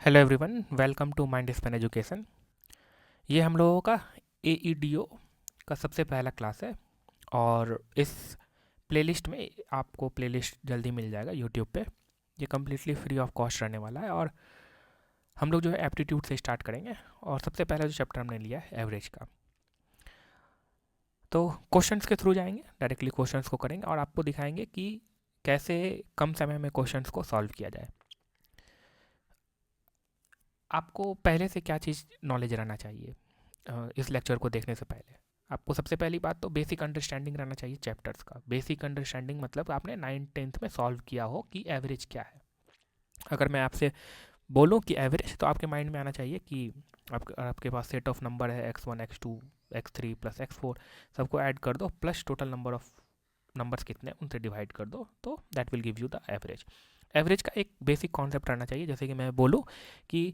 Hello everyone, welcome to Mind Span Education. ये हम लोगों का AEDO का सबसे पहला क्लास है और इस प्लेलिस्ट में आपको प्लेलिस्ट जल्दी मिल जाएगा यूट्यूब पे। ये कम्प्लीटली फ्री ऑफ कॉस्ट रहने वाला है और हम लोग जो है एप्टीट्यूड से स्टार्ट करेंगे। और सबसे पहला जो चैप्टर हमने लिया है एवरेज का, तो क्वेश्चंस के थ्रू जाएंगे, डायरेक्टली क्वेश्चंस को करेंगे और आपको दिखाएंगे कि कैसे कम समय में क्वेश्चंस को सॉल्व किया जाए। आपको पहले से क्या चीज़ नॉलेज रहना चाहिए इस लेक्चर को देखने से पहले? आपको सबसे पहली बात तो बेसिक अंडरस्टैंडिंग रहना चाहिए चैप्टर्स का। बेसिक अंडरस्टैंडिंग मतलब आपने 9th 10th में सॉल्व किया हो कि एवरेज क्या है। अगर मैं आपसे बोलूं कि एवरेज, तो आपके माइंड में आना चाहिए कि आपके पास सेट ऑफ नंबर है x1 x2 x3 plus x4, सबको ऐड कर दो plus total number of numbers कितने उनसे डिवाइड कर दो, तो that will give you the average. Average का एक बेसिक कॉन्सेप्ट रहना चाहिए। जैसे कि मैं बोलूँ कि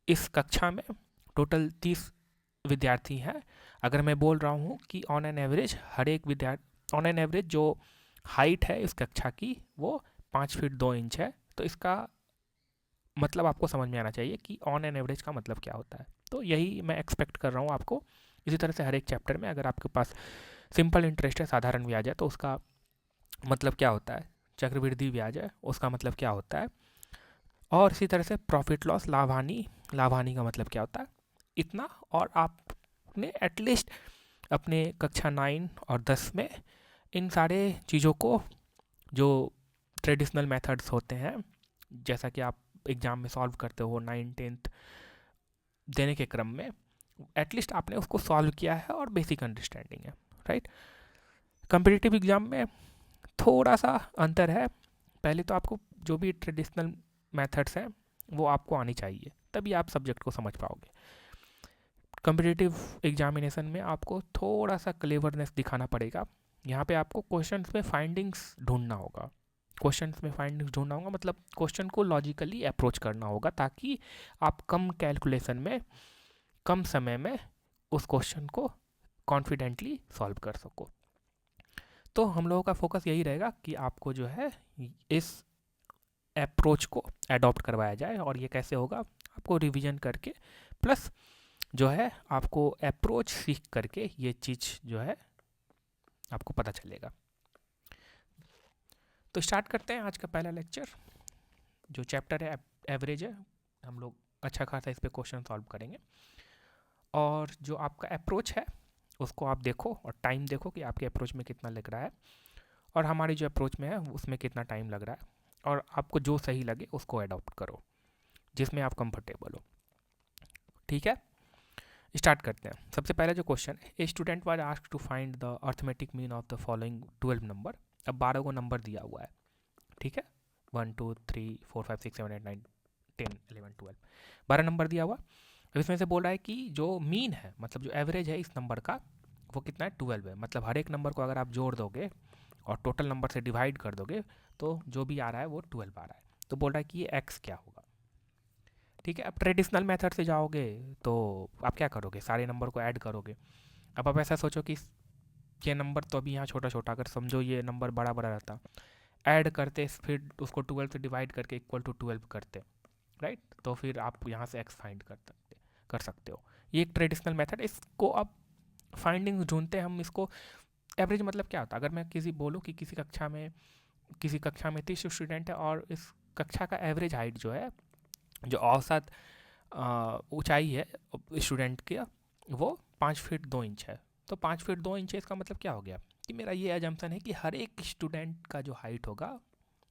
इस कक्षा में टोटल 30 विद्यार्थी हैं। अगर मैं बोल रहा हूँ कि ऑन एन एवरेज हर एक विद्यार्थी, ऑन एन एवरेज जो हाइट है इस कक्षा की वो 5 फीट 2 इंच है, तो इसका मतलब आपको समझ में आना चाहिए कि ऑन एन एवरेज का मतलब क्या होता है। तो यही मैं एक्सपेक्ट कर रहा हूँ आपको। इसी तरह से हर एक चैप्टर में अगर आपके पास सिंपल इंटरेस्ट है, साधारण ब्याज है, तो उसका मतलब क्या होता है, चक्रवृद्धि ब्याज है उसका मतलब क्या होता है, और इसी तरह से प्रॉफिट लॉस, लाभ हानि, लाभ हानि का मतलब क्या होता है, इतना। और आपने एटलीस्ट अपने कक्षा 9 और 10 में इन सारे चीज़ों को, जो ट्रेडिशनल मेथड्स होते हैं, जैसा कि आप एग्ज़ाम में सॉल्व करते हो 9th 10th देने के क्रम में, एटलीस्ट आपने उसको सॉल्व किया है और बेसिक अंडरस्टैंडिंग है, राइट। कम्पिटिटिव एग्ज़ाम में थोड़ा सा अंतर है। पहले तो आपको जो भी ट्रेडिशनल मेथड्स हैं वो आपको आनी चाहिए, तभी आप सब्जेक्ट को समझ पाओगे। कम्पिटिटिव एग्जामिनेशन में आपको थोड़ा सा क्लेवरनेस दिखाना पड़ेगा। यहाँ पे आपको क्वेश्चंस में फाइंडिंग्स ढूंढना होगा। क्वेश्चंस में फाइंडिंग्स ढूंढना होगा मतलब क्वेश्चन को लॉजिकली अप्रोच करना होगा, ताकि आप कम कैलकुलेशन में, कम समय में उस क्वेश्चन को कॉन्फिडेंटली सॉल्व कर सको। तो हम लोगों का फोकस यही रहेगा कि आपको जो है इस अप्रोच को अडॉप्ट करवाया जाए। और ये कैसे होगा, आपको रिवीजन करके प्लस जो है आपको अप्रोच सीख करके ये चीज़ जो है आपको पता चलेगा। तो स्टार्ट करते हैं आज का पहला लेक्चर। जो चैप्टर है एवरेज है, हम लोग अच्छा खासा इस पर क्वेश्चन सॉल्व करेंगे। और जो आपका अप्रोच है उसको आप देखो और टाइम देखो कि आपके अप्रोच में कितना लग रहा है और हमारी जो अप्रोच में है उसमें कितना टाइम लग रहा है, और आपको जो सही लगे उसको अडॉप्ट करो, जिसमें आप कंफर्टेबल हो। ठीक है, स्टार्ट करते हैं। सबसे पहला जो क्वेश्चन है, a student was asked to find the arithmetic mean of the following 12 number. अब 12 को नंबर दिया हुआ है, ठीक है, 1 2 3 4 5 6 7 8 9 10 11 12, 12 नंबर दिया हुआ। अब इसमें से बोल रहा है कि जो मीन है, मतलब जो एवरेज है इस नंबर का, वो कितना है, 12 है। मतलब हर एक नंबर को अगर आप जोड़ दोगे और टोटल नंबर से डिवाइड कर दोगे तो जो भी आ रहा है वो 12 आ रहा है। तो बोल रहा है कि ये एक्स क्या होगा। ठीक है, अब ट्रेडिशनल मेथड से जाओगे तो आप क्या करोगे, सारे नंबर को ऐड करोगे। अब आप ऐसा सोचो कि ये नंबर तो अभी यहाँ छोटा छोटा, अगर समझो ये नंबर बड़ा बड़ा रहता, ऐड करते फिर उसको 12 से डिवाइड करके इक्वल टू 12 करते, राइट, तो फिर आप यहाँ से एक्स फाइंड कर सकते हो। ये एक ट्रेडिशनल मेथड। इसको अब फाइंडिंग ढूंढते हैं हम इसको। एवरेज मतलब क्या होता है, अगर मैं किसी बोलूँ कि किसी कक्षा में 30 स्टूडेंट है और इस कक्षा का एवरेज हाइट जो है, जो औसत ऊंचाई है स्टूडेंट की, वो 5 फीट 2 इंच है। तो 5 फीट 2 इंच है, इसका मतलब क्या हो गया कि मेरा ये एजम्पन है कि हर एक स्टूडेंट का जो हाइट होगा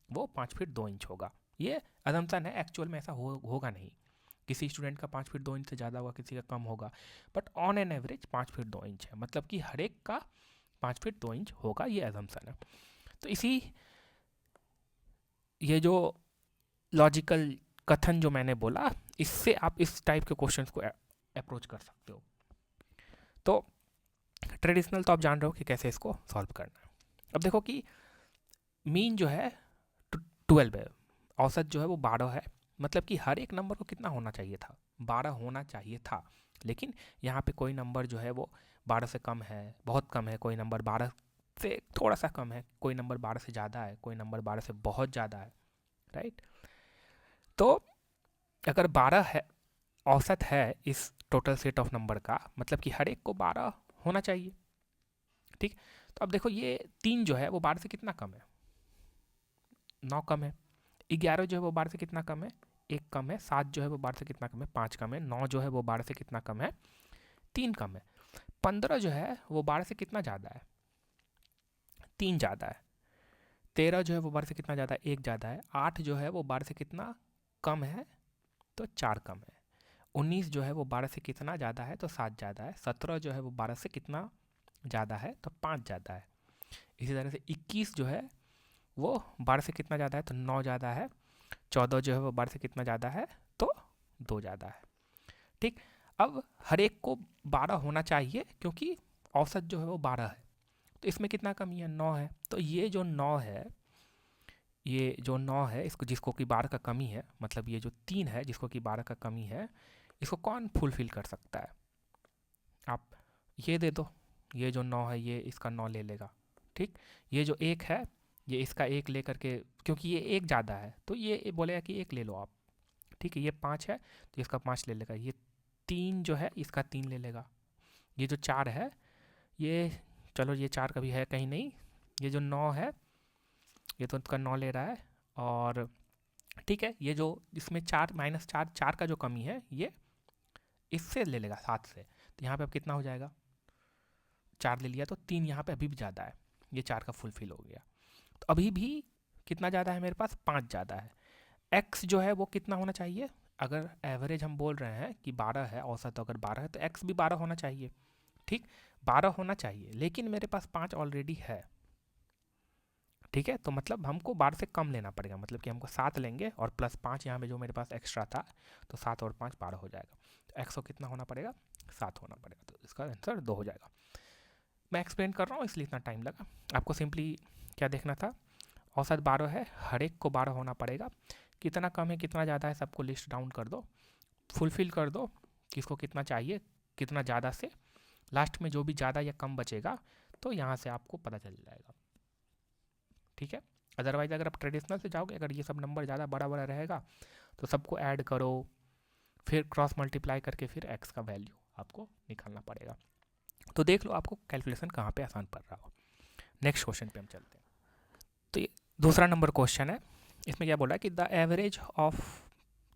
वो 5 फीट 2 इंच होगा। ये एजम्पन है, एक्चुअल में ऐसा होगा नहीं। किसी स्टूडेंट का 5 फीट 2 इंच से ज़्यादा होगा, किसी का कम होगा, but on an average 5 feet 2 inch है, मतलब कि हर एक का 5 फीट 2 इंच होगा, ये एजम्पन है। तो ये जो लॉजिकल कथन जो मैंने बोला, इससे आप इस टाइप के क्वेश्चंस को अप्रोच कर सकते हो। तो ट्रेडिशनल तो आप जान रहे हो कि कैसे इसको सॉल्व करना है। अब देखो कि मीन जो है 12 है, औसत जो है वो 12 है, मतलब कि हर एक नंबर को कितना होना चाहिए था, 12 होना चाहिए था। लेकिन यहाँ पे कोई नंबर जो है वो 12 से कम है, बहुत कम है, कोई नंबर 12 से थोड़ा सा कम है, कोई नंबर 12 से ज़्यादा है, कोई नंबर 12 से बहुत ज़्यादा है, राइट। तो अगर 12 है औसत है इस टोटल सेट ऑफ नंबर का, मतलब कि हर एक को 12 होना चाहिए। ठीक, तो अब देखो ये 3 जो है वो 12 से कितना कम है, 9 कम है। 11 जो है वो 12 से कितना कम है, 1 कम है। 7 जो है वो 12 से कितना कम है, 5 कम है। 9 जो है वो 12 से कितना कम है, 3 कम है। 15 जो है वो 12 से कितना ज़्यादा है, 3 ज़्यादा है। 13 जो है वो 12 से कितना ज़्यादा है, 1 ज़्यादा है। 8 जो है वो 12 से कितना कम है, तो 4 कम है। 19 जो है वो 12 से कितना ज़्यादा है, तो 7 ज़्यादा है। 17 जो है वो 12 से कितना ज़्यादा है, तो 5 ज़्यादा है। इसी तरह से 21 जो है वो 12 से कितना ज़्यादा है, तो 9 ज़्यादा है। 14 जो है वो 12 से कितना ज़्यादा है, तो 2 ज़्यादा है। ठीक, अब हर एक को 12 होना चाहिए क्योंकि औसत जो है वो 12 है। तो इसमें कितना कमी है, 9 है। तो ये जो 9 है, ये जो 9 है इसको, जिसको कि 12 का कमी है, मतलब ये जो 3 है जिसको कि 12 का कमी है, इसको कौन फुलफिल कर सकता है, आप ये दे दो। ये जो 9 है ये इसका 9 ले लेगा। ठीक, ये जो 1 है ये इसका 1 ले करके, क्योंकि ये 1 ज़्यादा है तो ये बोलेगा कि 1 ले लो आप। ठीक है, ये 5 है तो इसका 5 ले लेगा। ये 3 जो है इसका 3 ले लेगा। ये जो 4 है ये, चलो ये 4 कभी है कहीं नहीं। ये जो 9 है ये तो इसका 9 ले रहा है। और ठीक है, ये जो इसमें 4 माइनस 4, 4 का जो कमी है ये इससे ले लेगा, 7 से। तो यहाँ पे अब कितना हो जाएगा, 4 ले लिया तो 3 यहाँ पे अभी भी ज़्यादा है। ये 4 का फुलफिल हो गया। तो अभी भी कितना ज़्यादा है मेरे पास, 5 ज़्यादा है। एक्स जो है वो कितना होना चाहिए, अगर एवरेज हम बोल रहे हैं कि 12 है, औसत अगर 12 है तो एक्स भी 12 होना चाहिए। ठीक, 12 होना चाहिए, लेकिन मेरे पास 5 ऑलरेडी है। ठीक है, तो मतलब हमको 12 से कम लेना पड़ेगा, मतलब कि हमको 7 लेंगे और प्लस 5 यहाँ पे जो मेरे पास एक्स्ट्रा था, तो 7 और 5 12 हो जाएगा। तो एक्स को कितना होना पड़ेगा, 7 होना पड़ेगा। तो इसका आंसर 2 हो जाएगा। मैं एक्सप्लेन कर रहा हूँ इसलिए इतना टाइम लगा। आपको सिंपली क्या देखना था, औसत 12 है, हर एक को 12 होना पड़ेगा। कितना कम है कितना ज़्यादा है सबको लिस्ट डाउन कर दो, फुलफिल कर दो किसको कितना चाहिए, कितना ज़्यादा से। लास्ट में जो भी ज़्यादा या कम बचेगा तो यहाँ से आपको पता चल जाएगा। ठीक है, अदरवाइज अगर आप ट्रेडिशनल से जाओगे, अगर ये सब नंबर ज़्यादा बड़ा बड़ा रहेगा तो सबको ऐड करो, फिर क्रॉस मल्टीप्लाई करके फिर एक्स का वैल्यू आपको निकालना पड़ेगा। तो देख लो आपको कैलकुलेशन कहाँ पे आसान पड़ रहा हो। नेक्स्ट क्वेश्चन पे हम चलते हैं। तो ये दूसरा नंबर क्वेश्चन है। इसमें क्या बोला है कि the average of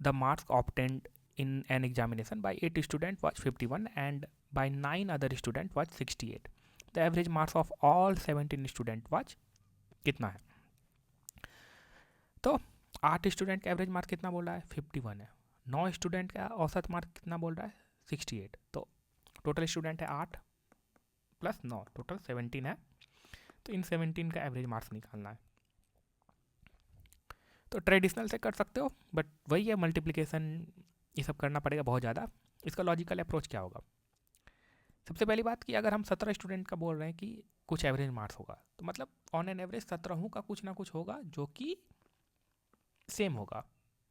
the marks obtained in an examination by 8 student was 51 and by 9 other student was 68. The average marks of all 17 student was कितना है, तो 8 स्टूडेंट का एवरेज मार्क कितना बोल रहा है, 51 है। 9 स्टूडेंट का औसत मार्क कितना बोल रहा है, 68। तो टोटल स्टूडेंट है 8 प्लस 9, टोटल 17 है। तो इन 17 का एवरेज मार्क्स निकालना है। तो ट्रेडिशनल से कर सकते हो, बट वही है, मल्टीप्लिकेशन ये सब करना पड़ेगा बहुत ज़्यादा। इसका लॉजिकल अप्रोच क्या होगा, सबसे पहली बात कि अगर हम 17 स्टूडेंट का बोल रहे हैं कि कुछ एवरेज मार्क्स होगा, तो मतलब ऑन एन एवरेज 17 का कुछ ना कुछ होगा जो कि सेम होगा।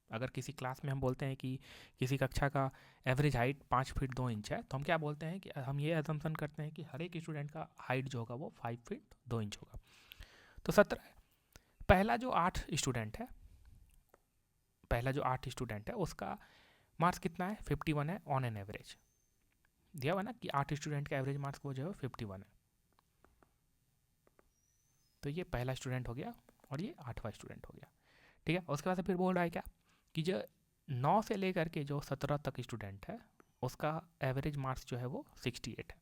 अगर किसी क्लास में हम बोलते हैं कि किसी कक्षा का एवरेज हाइट 5 फीट 2 इंच है, तो हम क्या बोलते हैं कि हम ये असम्पशन करते हैं कि हर एक स्टूडेंट का हाइट जो होगा वो 5 फीट 2 इंच होगा। तो 17, पहला जो 8 स्टूडेंट है, पहला जो 8 स्टूडेंट है उसका मार्क्स कितना है, 51 है ऑन एन एवरेज। दिया हुआ ना कि 8 स्टूडेंट का एवरेज मार्क्स वो जो है 51 है। तो ये पहला स्टूडेंट हो गया और ये 8वां स्टूडेंट हो गया। ठीक है, उसके बाद से फिर बोल रहा है क्या कि जो 9 से लेकर के जो 17 तक स्टूडेंट है उसका एवरेज मार्क्स जो है वो 68 है।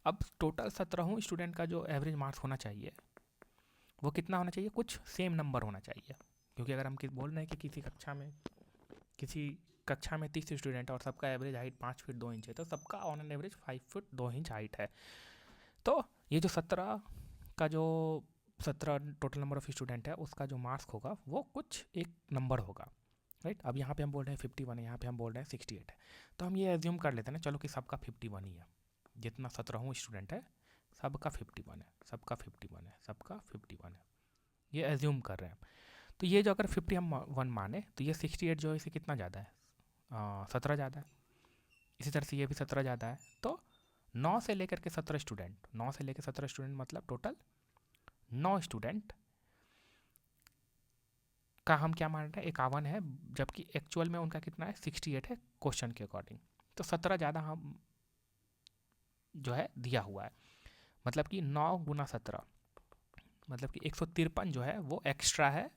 अब टोटल 17 स्टूडेंट का जो एवरेज मार्क्स होना चाहिए वो कितना होना चाहिए, कुछ सेम नंबर होना चाहिए। क्योंकि अगर हम बोल रहे हैं कि किसी कक्षा में 30 स्टूडेंट है और सबका एवरेज हाइट 5 फीट 2 इंच है, तो सबका on an average 5 feet 2 inch height है। तो ये जो 17 का जो 17 टोटल नंबर ऑफ स्टूडेंट है उसका जो मार्क्स होगा वो कुछ एक नंबर होगा, राइट। अब यहाँ पे हम बोल रहे हैं 51 है, यहाँ पे हम बोल रहे हैं 68 है। तो हम ये एज्यूम कर लेते हैं ना, चलो कि सबका 51 ही है, जितना 17 स्टूडेंट है सबका 51 है, सबका 51 है, सबका 51 है, ये एज्यूम कर रहे हैं। तो ये जो अगर 51 माने तो ये 68 जो है इसे कितना ज़्यादा है, 17 ज़्यादा है। इसी तरह से ये भी 17 ज़्यादा है। तो 9 से लेकर के 17 स्टूडेंट, 9 से लेकर 17 स्टूडेंट मतलब टोटल 9 स्टूडेंट का हम क्या मान रहे हैं, 51 है, जबकि एक्चुअल में उनका कितना है, 68 है क्वेश्चन के अकॉर्डिंग। तो 17 ज़्यादा हम जो है दिया हुआ है, मतलब कि 9 गुना 17, मतलब कि 153 जो है वो एक्स्ट्रा है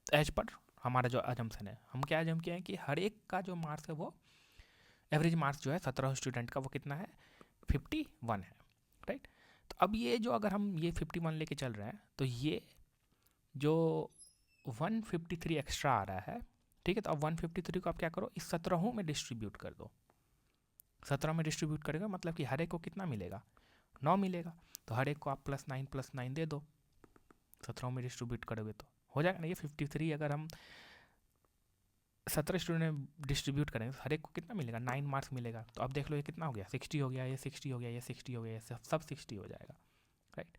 एज पर हमारा जो अजम्पशन है। हम क्या अजम किया है कि हर एक का जो मार्क्स है वो एवरेज मार्क्स जो है 17 स्टूडेंट का वो कितना है, 51 है, राइट। तो अब ये जो अगर हम ये 51 लेके चल रहे हैं तो ये जो 153 एक्स्ट्रा आ रहा है, ठीक है, तो अब 153 को आप क्या करो, इस 17 में डिस्ट्रीब्यूट कर दो। 17 में डिस्ट्रीब्यूट करेगा मतलब कि हर एक को कितना मिलेगा, 9 मिलेगा। तो हर एक को आप +9 दे दो, 17 में डिस्ट्रीब्यूट करोगे तो हो जाएगा ना ये 53। अगर हम 17 स्टूडेंट में डिस्ट्रीब्यूट करेंगे तो हर एक को कितना मिलेगा, 9 मार्क्स मिलेगा। तो अब देख लो ये कितना हो गया, 60 हो गया, ये 60 हो गया, ये 60 हो गया, ये सब 60 हो जाएगा, राइट।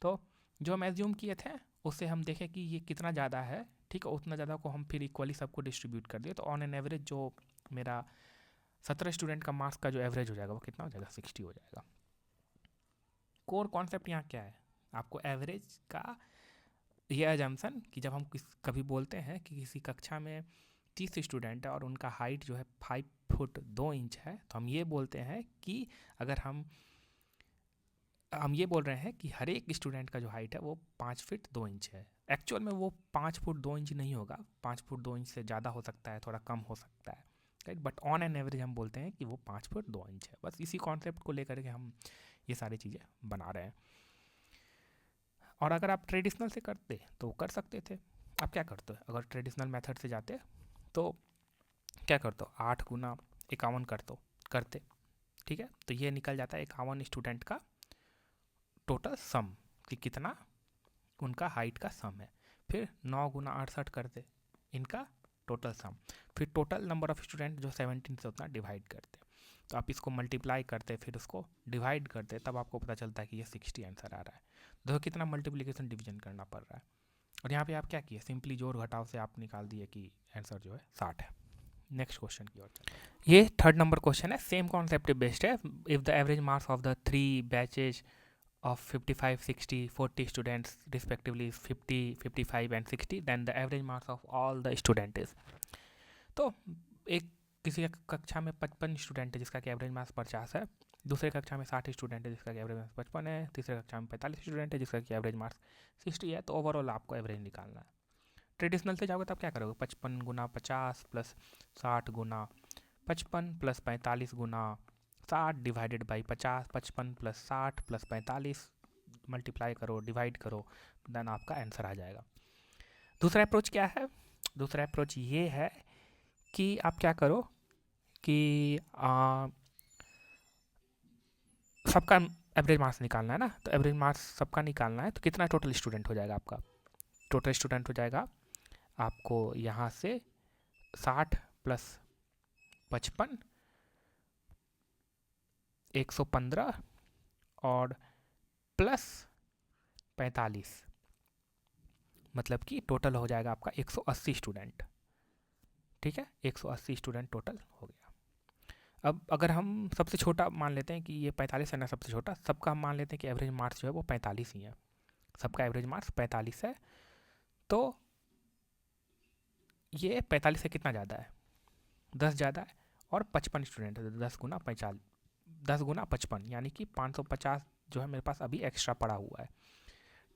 तो जो हम एज्यूम किए थे उससे हम देखें कि ये कितना ज़्यादा है, ठीक है, उतना ज़्यादा को हम फिर इक्वली सबको डिस्ट्रीब्यूट कर दिए। तो ऑन एन एवरेज जो मेरा 17 स्टूडेंट का मार्क्स का जो एवरेज हो जाएगा वो कितना हो जाएगा, 60 हो जाएगा। कोर कॉन्सेप्ट यहाँ क्या है, आपको एवरेज का ये अजम्पशन कि जब हम कभी बोलते हैं कि किसी कक्षा में 30 स्टूडेंट है और उनका हाइट जो है 5 फुट 2 इंच है, तो हम ये बोलते हैं कि अगर हम ये बोल रहे हैं कि हर एक स्टूडेंट का जो हाइट है वो 5 फीट 2 इंच है। एक्चुअल में वो 5 फुट 2 इंच नहीं होगा, 5 फुट 2 इंच से ज़्यादा हो सकता है, थोड़ा कम हो सकता है, right. But on an average हम बोलते हैं कि वो 5 फुट 2 इंच है। बस इसी कॉन्सेप्ट को लेकर के हम ये सारी चीज़ें बना रहे हैं। और अगर आप ट्रेडिशनल से करते तो कर सकते थे। आप क्या करते हो, अगर ट्रेडिशनल मेथड से जाते तो क्या करते हो, 8 गुना 51 करते, ठीक है। तो ये निकल जाता है 51 स्टूडेंट का टोटल सम, कि कितना उनका हाइट का सम है। फिर 9 गुना 68 करते इनका टोटल सम, फिर टोटल नंबर ऑफ स्टूडेंट जो 17 से उतना डिवाइड करते। तो आप इसको मल्टीप्लाई करते, फिर उसको डिवाइड करते, तब आपको पता चलता है कि ये 60 आंसर आ रहा है। देखो कितना मल्टीप्लिकेशन डिवीजन करना पड़ रहा है। और यहाँ पे आप क्या किए, सिंपली जोड़ घटाव से आप निकाल दिए कि आंसर जो है 60 है। नेक्स्ट क्वेश्चन की ओर चलते। ये 3rd नंबर क्वेश्चन है, सेम कॉन्सेप्ट बेस्ड है। If the average marks of the 3 batches of 55, 60, 40 students respectively is 50, 55 and 60, then the average marks of all the student is। तो एक किसी कक्षा में 55 स्टूडेंट है जिसका कि एवरेज मार्क्स 50 है, दूसरे कक्षा में 60 स्टूडेंट है जिसका कि एवरेज मार्क्स 55 है, तीसरे कक्षा में 45 स्टूडेंट है जिसका कि एवरेज मार्क्स 60 है। तो ओवरऑल आपको एवरेज निकालना है। ट्रेडिशनल से जाओगे तो आप क्या करोगे, 55 गुना 50 plus 60 Guna 55 plus 45 Guna 60 divided by 50, 55 plus 60 plus 45 multiply करो, डिवाइड करो, देन आपका आंसर आ जाएगा। दूसरा अप्रोच क्या है, दूसरा अप्रोच ये है कि आप क्या करो कि सबका एवरेज मार्क्स निकालना है ना, तो एवरेज मार्क्स सबका निकालना है। तो कितना टोटल स्टूडेंट हो जाएगा आपका, टोटल स्टूडेंट हो जाएगा आपको यहाँ से 60 प्लस 55 115 और प्लस 45, मतलब कि टोटल हो जाएगा आपका 180 स्टूडेंट, ठीक है, 180 स्टूडेंट टोटल हो गया। अब अगर हम सबसे छोटा मान लेते हैं कि ये 45 है ना, सबसे छोटा, सबका हम मान लेते हैं कि एवरेज मार्क्स जो है वो 45 ही है, सबका एवरेज मार्क्स 45 है। तो ये 45 से कितना ज़्यादा है, 10 ज़्यादा है, और 55 स्टूडेंट है, 10 गुना 55 यानी कि 550 जो है मेरे पास अभी एक्स्ट्रा पड़ा हुआ है,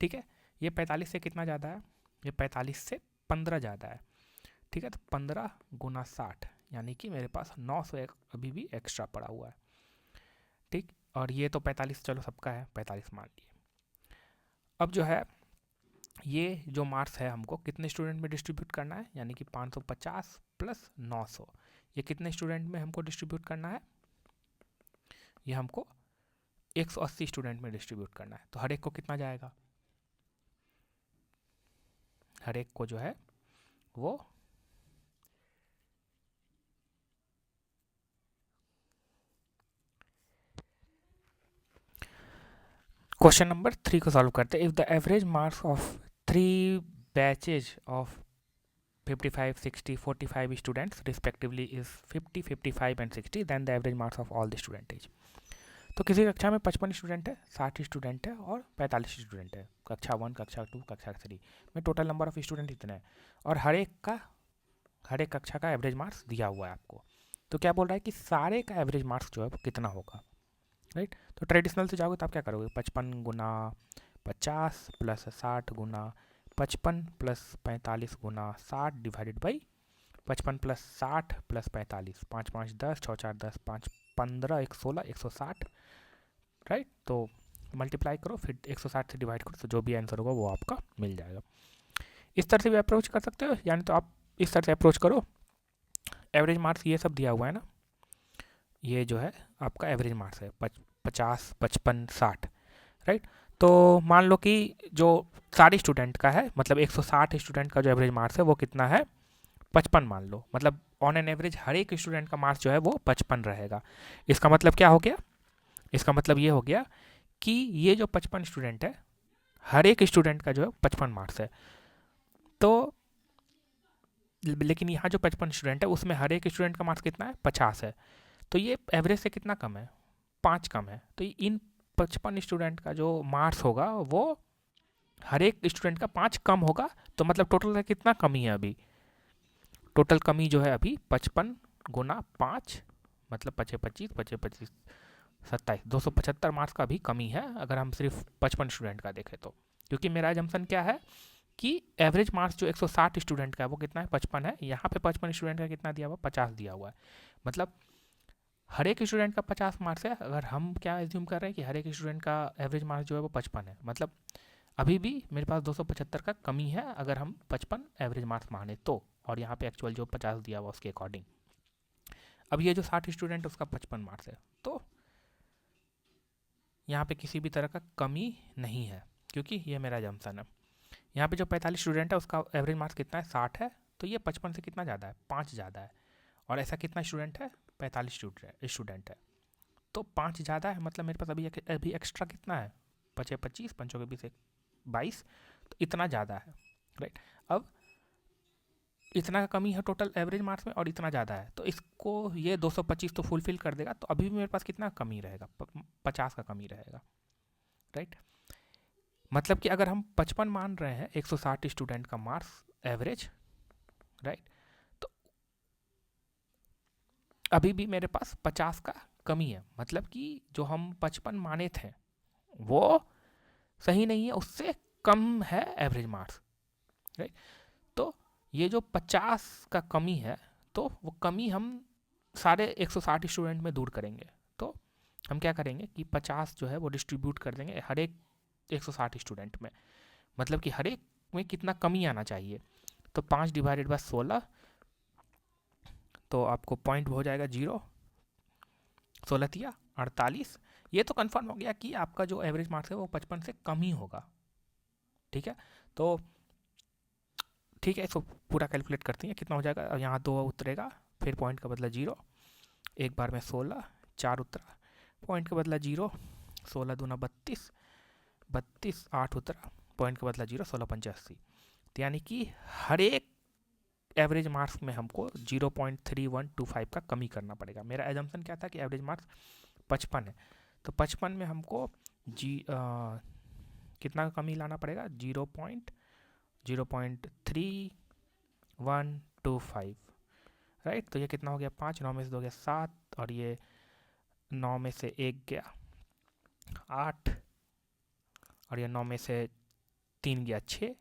ठीक है। ये 45 से कितना ज़्यादा है, ये 45 से 15 ज़्यादा है, ठीक है। तो 15 गुना 60 यानी कि मेरे पास 900 अभी भी एक्स्ट्रा पड़ा हुआ है, ठीक। और ये तो 45 चलो सबका है, 45 मान लिए। अब जो है ये जो मार्क्स है हमको कितने स्टूडेंट में डिस्ट्रीब्यूट करना है, यानी कि 550 प्लस 900, ये कितने स्टूडेंट में हमको डिस्ट्रीब्यूट करना है, ये हमको 180 स्टूडेंट में डिस्ट्रीब्यूट करना है। तो हर एक को कितना जाएगा, हर एक को जो है वो क्वेश्चन नंबर 3 को सॉल्व करते हैं। If the average marks of 3 batches of 55, 60, 45 students respectively is 50, 55 and 60, then the average marks of all the student is. तो किसी कक्षा में 55 स्टूडेंट है, 60 स्टूडेंट है और 45 स्टूडेंट है, कक्षा 1, कक्षा 2, कक्षा 3 में टोटल नंबर ऑफ स्टूडेंट इतना है, और हर एक कक्षा का एवरेज मार्क्स दिया हुआ है आपको। तो क्या बोल रहा है कि सारे का एवरेज मार्क्स जो है वो कितना होगा, राइट। तो ट्रेडिशनल से जाओगे तो आप क्या करोगे, 55 गुना 50 plus 60 Guna 55 plus 45 Guna 60 divided by 55 plus 60 plus 45, 5 5 10, 6 4 10, 5 15, 1 16, 160, right. तो मल्टीप्लाई करो, फिर 160 से डिवाइड करो, तो जो भी आंसर होगा वो आपका मिल जाएगा। इस तरह से भी अप्रोच कर सकते हो, यानी तो आप इस तरह से अप्रोच करो, एवरेज मार्क्स ये सब दिया हुआ है ना, ये जो है आपका एवरेज मार्क्स है 50, 55, 60, राइट। तो मान लो कि जो सारे स्टूडेंट का है, मतलब 160 स्टूडेंट का जो एवरेज मार्क्स है वो कितना है, 55 मान लो, मतलब ऑन एन एवरेज हर एक स्टूडेंट का मार्क्स जो है वो 55 रहेगा। इसका मतलब क्या हो गया, इसका मतलब ये हो गया कि ये जो 55 स्टूडेंट है, हर एक स्टूडेंट का जो है 55 मार्क्स है। तो लेकिन यहाँ जो 55 स्टूडेंट है उसमें हर एक स्टूडेंट का मार्क्स कितना है, 50 है। तो ये एवरेज से कितना कम है, 5 कम है। तो इन 55 स्टूडेंट का जो मार्क्स होगा वो हर एक स्टूडेंट का 5 कम होगा। तो मतलब टोटल का कितना कमी है अभी, टोटल कमी जो है अभी 55 गुना 5, मतलब 25 25 25 25 27, 275 मार्क्स का भी कमी है अगर हम सिर्फ 55 स्टूडेंट का देखें तो। क्योंकि मेरा जम्सन क्या है कि एवरेज मार्क्स जो 160 स्टूडेंट का है वो कितना है, 55 है। यहाँ पे 55 स्टूडेंट का कितना दिया हुआ, 50 दिया हुआ है। मतलब हर एक स्टूडेंट का 50 मार्क्स है। अगर हम क्या एज्यूम कर रहे हैं कि हर एक स्टूडेंट का एवरेज मार्क्स जो है वो 55 है, मतलब अभी भी मेरे पास 275 का कमी है अगर हम 55 एवरेज मार्क्स माने तो, और यहाँ पे एक्चुअल जो 50 दिया हुआ उसके अकॉर्डिंग। अब ये जो 60 स्टूडेंट उसका 55 मार्क्स है, तो यहाँ पे किसी भी तरह का कमी नहीं है, क्योंकि ये मेरा जम्सन है। यहाँ पे जो 45 स्टूडेंट है उसका एवरेज मार्क्स कितना है, 60 है। तो ये 55 से कितना ज़्यादा है, 5 ज़्यादा है। और ऐसा कितना स्टूडेंट है, 45 स्टूडेंट है। तो 5 ज़्यादा है, मतलब मेरे पास अभी एक्स्ट्रा कितना है, 5 25, 5 के 20, 22, तो इतना ज़्यादा है, राइट। अब इतना का कमी है टोटल एवरेज मार्क्स में और इतना ज़्यादा है, तो इसको ये 225 तो फुलफिल कर देगा। तो अभी भी मेरे पास कितना कमी रहेगा, 50 का कमी रहेगा, राइट। मतलब कि अगर हम 55 मान रहे हैं 160 स्टूडेंट का मार्क्स एवरेज, राइट, तो अभी भी मेरे पास 50 का कमी है। मतलब कि जो हम 55 माने थे वो सही नहीं है, उससे कम है एवरेज मार्क्स, राइट। तो ये जो 50 का कमी है, तो वो कमी हम सारे 160 स्टूडेंट में दूर करेंगे। तो हम क्या करेंगे कि 50 जो है वो डिस्ट्रीब्यूट कर देंगे हर एक 160 स्टूडेंट में, मतलब कि हर एक में कितना कमी आना चाहिए। तो 5 डिवाइडेड बाय 16, तो आपको पॉइंट हो जाएगा 0, 16 तिया 48। ये तो कंफर्म हो गया कि आपका जो एवरेज मार्क्स है वो 55 से कम ही होगा, ठीक है। तो ठीक है, इसको पूरा कैलकुलेट करते हैं कितना हो जाएगा। यहाँ 2 उतरेगा, फिर पॉइंट का बदला 0, एक बार में 16, 4 उतरा, पॉइंट का बदला 0, 16 दूना 32, 32, 8 उतरा, पॉइंट का बदला 0, 16 पंचे 80। यानी कि हर एक एवरेज मार्क्स में हमको 0.3125 का कमी करना पड़ेगा। मेरा एजम्पशन क्या था कि एवरेज मार्क्स 55 है, तो 55 में हमको कितना का कमी लाना पड़ेगा, 0.3125, राइट। तो ये कितना हो गया, 5, 9 में से 2 गया 7, और ये 9 में से 1 गया 8, और ये 9 में से 3 गया 6,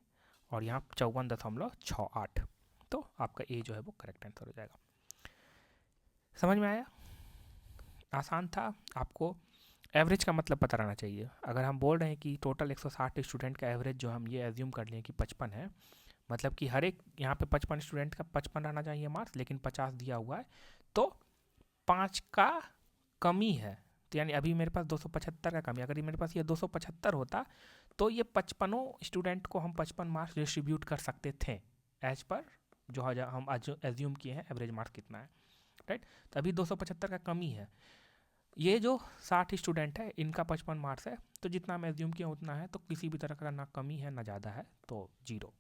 और यहाँ 54.68। तो आपका ए जो है वो करेक्ट आंसर हो जाएगा। समझ में आया, आसान था। आपको एवरेज का मतलब पता रहना चाहिए। अगर हम बोल रहे हैं कि टोटल 160 स्टूडेंट का एवरेज जो हम ये एज्यूम कर लें कि 55 है, मतलब कि हर एक यहाँ पे 55 स्टूडेंट का 55 रहना चाहिए मार्क्स, लेकिन 50 दिया हुआ है, तो 5 का कमी है। तो यानी अभी मेरे पास 275 का कमी है। अगर मेरे पास ये 275 होता तो ये 55 स्टूडेंट को हम 55 मार्क्स डिस्ट्रीब्यूट कर सकते थे एज पर जो हम आज एज्यूम किए हैं एवरेज मार्क्स कितना है, राइट। तो अभी 275 का कमी है। ये जो 60 स्टूडेंट है इनका 55 मार्क्स है, तो जितना हम एज्यूम किया उतना है, तो किसी भी तरह का ना कमी है ना ज़्यादा है, तो 0,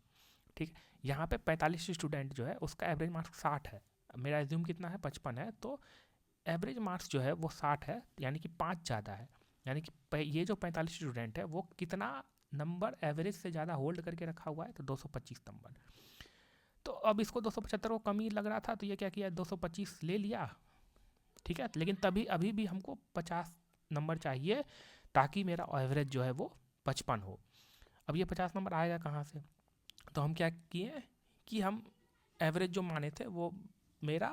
ठीक। यहाँ पे 45 स्टूडेंट जो है उसका एवरेज मार्क्स 60 है, मेरा एज्यूम कितना है, 55 है, तो एवरेज मार्क्स जो है वो 60 है, यानी कि 5 ज़्यादा है, यानी कि ये जो 45 स्टूडेंट है वो कितना नंबर एवरेज से ज़्यादा होल्ड करके रखा हुआ है, तो 225 नंबर। तो अब इसको 275 को कमी लग रहा था, तो ये क्या किया, 225 ले लिया, ठीक है। लेकिन तभी अभी भी हमको 50 नंबर चाहिए ताकि मेरा एवरेज जो है वो 55 हो। अब ये 50 नंबर आएगा कहाँ से, तो हम क्या किए कि हम एवरेज जो माने थे वो मेरा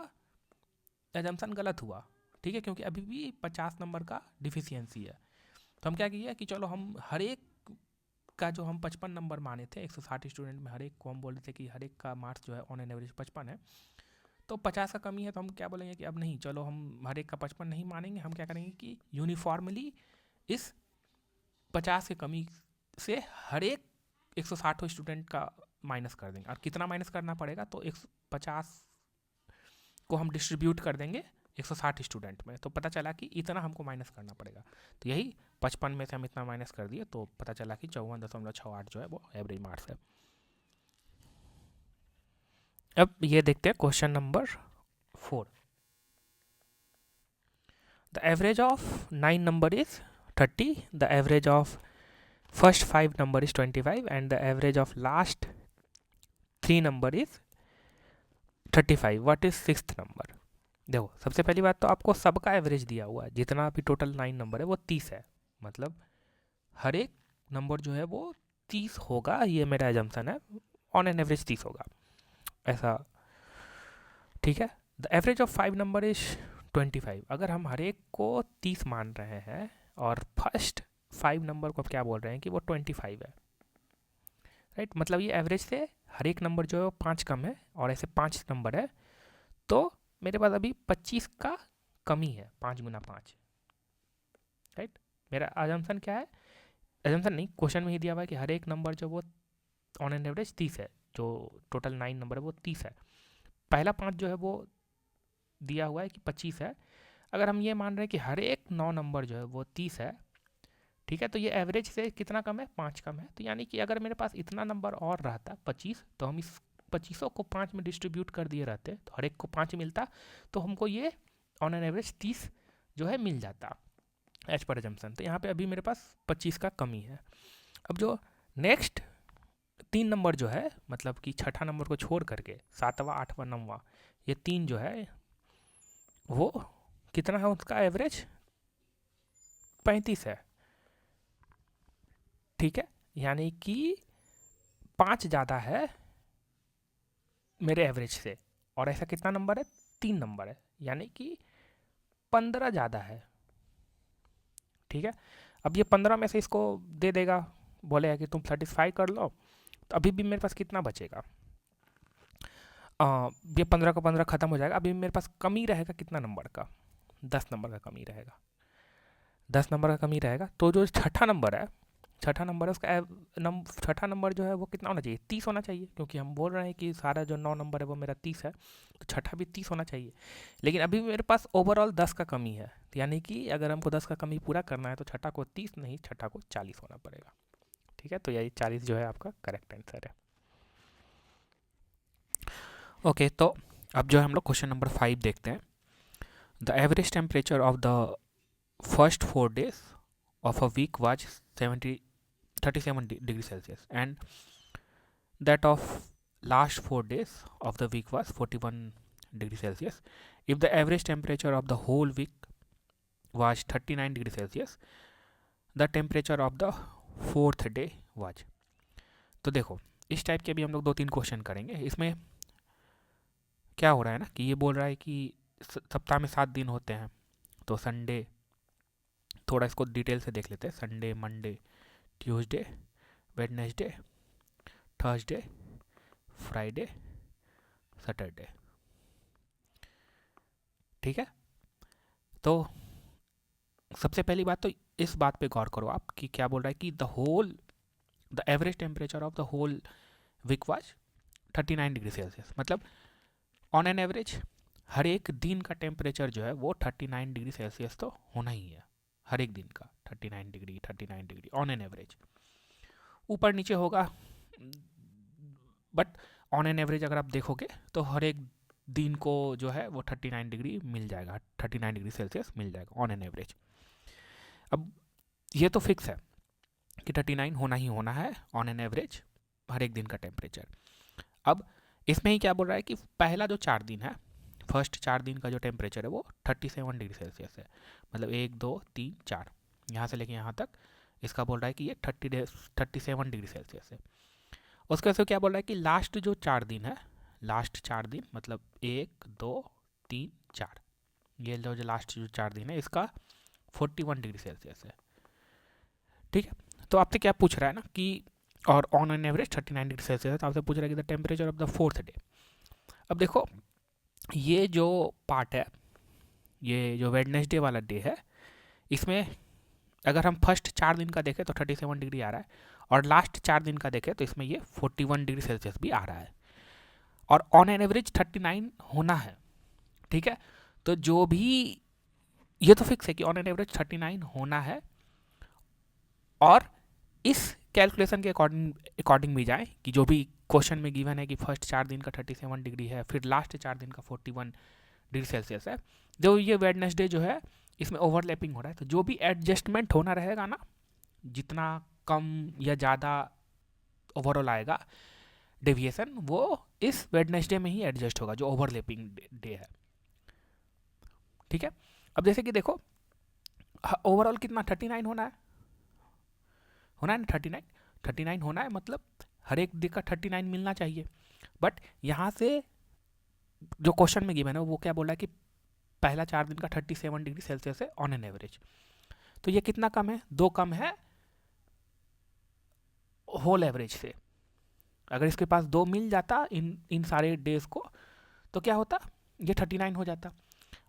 एजम्पशन गलत हुआ, ठीक है, क्योंकि अभी भी 50 नंबर का डिफिशियंसी है। तो हम क्या किए कि चलो हम हर एक का जो हम 55 नंबर माने थे, 160 स्टूडेंट में हर एक को हम बोले थे कि हर एक का मार्क्स जो है ऑन एन एवरेज 55 है, तो 50 का कमी है, तो हम क्या बोलेंगे कि अब नहीं, चलो हम हर एक का 55 नहीं मानेंगे, हम क्या करेंगे कि यूनिफॉर्मली इस 50 की कमी से हर एक 160 स्टूडेंट का माइनस कर देंगे। और कितना माइनस करना पड़ेगा, तो 150 को हम डिस्ट्रीब्यूट कर देंगे 160 स्टूडेंट में, तो पता चला कि इतना हमको माइनस करना पड़ेगा। तो यही 55 में से हम इतना माइनस कर दिए, तो पता चला कि 54.68 जो है वो एवरेज मार्क्स है। अब ये देखते हैं question number 4। The average of 9 number is 30, the average of first 5 number is 25 and the average of last 3 number is 35। What is 6th number. देखो, सबसे पहली बात तो आपको सबका एवरेज दिया हुआ है, जितना भी टोटल 9 नंबर है वो 30 है, मतलब हर एक नंबर जो है वो 30 होगा, ये मेरा एजम्पशन है, ऑन एन एवरेज 30 होगा ऐसा, ठीक है। The average of 5 number is 25। अगर हम हर एक को 30 मान रहे हैं और फर्स्ट 5 नंबर को क्या बोल रहे हैं कि वो 25 है, राइट, मतलब ये एवरेज से हर एक नंबर जो है वो 5 कम है, और ऐसे 5 नंबर है, तो मेरे पास अभी 25 का कमी है, 5 गुना 5, राइट। मेरा अजम्पशन क्या है, अजम्पशन नहीं, क्वेश्चन में ही दिया हुआ है कि हर एक नंबर जो वो ऑन एन एवरेज 30 है, जो टोटल 9 नंबर है वो 30 है, पहला 5 जो है वो दिया हुआ है कि 25 है। अगर हम ये मान रहे हैं कि हर एक 9 नंबर जो है वो 30 है, ठीक है, तो ये एवरेज से कितना कम है, 5 कम है, तो यानी कि अगर मेरे पास इतना नंबर और रहता 25, तो हम इस 25 को 5 में डिस्ट्रीब्यूट कर दिए रहते, तो हर एक को 5 मिलता, तो हमको ये ऑन एन एवरेज 30 जो है मिल जाता एज पर एजम्पशन। तो यहाँ पे अभी मेरे पास 25 का कमी है। अब जो नेक्स्ट 3 नंबर जो है, मतलब कि छठा नंबर को छोड़ करके 7वां 8वां 9वां, ये 3 जो है वो कितना है, उसका एवरेज 35 है, ठीक है, यानी कि 5 ज़्यादा है मेरे एवरेज से, और ऐसा कितना नंबर है, 3 नंबर है, यानी कि 15 ज़्यादा है, ठीक है। अब ये 15 में से इसको दे देगा, बोलेगा कि तुम सेटिस्फाई कर लो, तो अभी भी मेरे पास कितना बचेगा, ये 15 का 15 खत्म हो जाएगा, अभी मेरे पास कमी रहेगा कितना नंबर का, 10 नंबर का कमी रहेगा, 10 नंबर का कमी रहेगा। तो जो छठा नंबर है, छठा नंबर है उसका छठा नंबर जो है वो कितना होना चाहिए, 30 होना चाहिए, क्योंकि हम बोल रहे हैं कि सारा जो 9 नंबर है वो मेरा 30 है, तो छठा भी 30 होना चाहिए। लेकिन अभी मेरे पास ओवरऑल 10 का कमी है, यानी कि अगर हमको 10 का कमी पूरा करना है तो छठा को 30 नहीं, छठा को 40 होना पड़ेगा, ठीक है। तो यही 40 जो है आपका करेक्ट आंसर है। ओके, तो अब जो है हम लोग क्वेश्चन नंबर 5 देखते हैं। The average temperature of the first 4 days of a week was 37 degree Celsius and that of last 4 days of the week was 41 degree Celsius. If the average temperature of the whole week was 39 degree Celsius, the temperature of the 4th day was. तो देखो, इस type के भी हम लोग 2-3 question करेंगे। इसमें क्या हो रहा है ना कि ये बोल रहा है कि सप्ताह में 7 दिन होते हैं, तो संडे, थोड़ा इसको डिटेल से देख लेते हैं। Sunday, Monday, Tuesday, Wednesday, Thursday, Friday, Saturday, ठीक है। तो सबसे पहली बात तो इस बात पे गौर करो आप कि क्या बोल रहा है कि the average temperature of the whole week was 39 degree Celsius, मतलब ऑन एन एवरेज हर एक दिन का टेम्परेचर जो है वो 39 डिग्री सेल्सियस तो होना ही है, हर एक दिन का 39 डिग्री ऑन एन एवरेज, ऊपर नीचे होगा, बट ऑन एन एवरेज अगर आप देखोगे तो हर एक दिन को जो है वो 39 डिग्री मिल जाएगा, 39 डिग्री सेल्सियस मिल जाएगा ऑन एन एवरेज। अब ये तो फिक्स है कि 39 होना ही होना है ऑन एन एवरेज हर एक दिन का टेम्परेचर। अब इसमें ही क्या बोल रहा है कि पहला जो 4 दिन है, फर्स्ट 4 दिन का जो टेम्परेचर है वो 37 डिग्री सेल्सियस है, मतलब 1 2 3 4 यहाँ से लेके यहाँ तक इसका बोल रहा है कि ये 37 डिग्री सेल्सियस है। उसके बाद क्या बोल रहा है कि लास्ट जो 4 दिन है, लास्ट 4 दिन मतलब 1 2 3 4, ये जो लास्ट जो 4 दिन है इसका 41 डिग्री सेल्सियस है। ठीक है, तो आपसे क्या पूछ रहा है ना कि और on an average 39 degree Celsius है, तो आपसे पूछ रहा है कि the temperature of the 4th day. अब देखो ये जो पार्ट है, ये जो वेडनेसडे वाला डे है, इसमें अगर हम फर्स्ट 4 दिन का देखें तो 37 डिग्री आ रहा है, और लास्ट 4 दिन का देखें तो इसमें ये 41 डिग्री सेल्सियस भी आ रहा है, और ऑन एन एवरेज 39 होना है। ठीक है, तो जो भी ये तो फिक्स है कि ऑन एन एवरेज 39 होना है, और इस कैलकुलेशन के अकॉर्डिंग भी जाए कि जो भी क्वेश्चन में गिवन है कि फर्स्ट 4 दिन का 37 डिग्री है, फिर लास्ट 4 दिन का 41 डिग्री सेल्सियस है, जो ये वेडनेसडे जो है इसमें ओवरलैपिंग हो रहा है, तो जो भी एडजस्टमेंट होना रहेगा ना, जितना कम या ज़्यादा ओवरऑल आएगा डेविएशन, वो इस वेडनेसडे में ही एडजस्ट होगा जो ओवरलैपिंग डे है। ठीक है, अब जैसे कि देखो ओवरऑल कितना 39 होना है ना, 39 होना है, मतलब हर एक डे का 39 मिलना चाहिए। बट यहाँ से जो क्वेश्चन में गिवन है वो क्या बोल रहा है कि पहला 4 दिन का 37 डिग्री सेल्सियस है ऑन एन एवरेज, तो ये कितना कम है, 2 कम है होल एवरेज से। अगर इसके पास 2 मिल जाता इन सारे डेज को तो क्या होता, ये 39 हो जाता।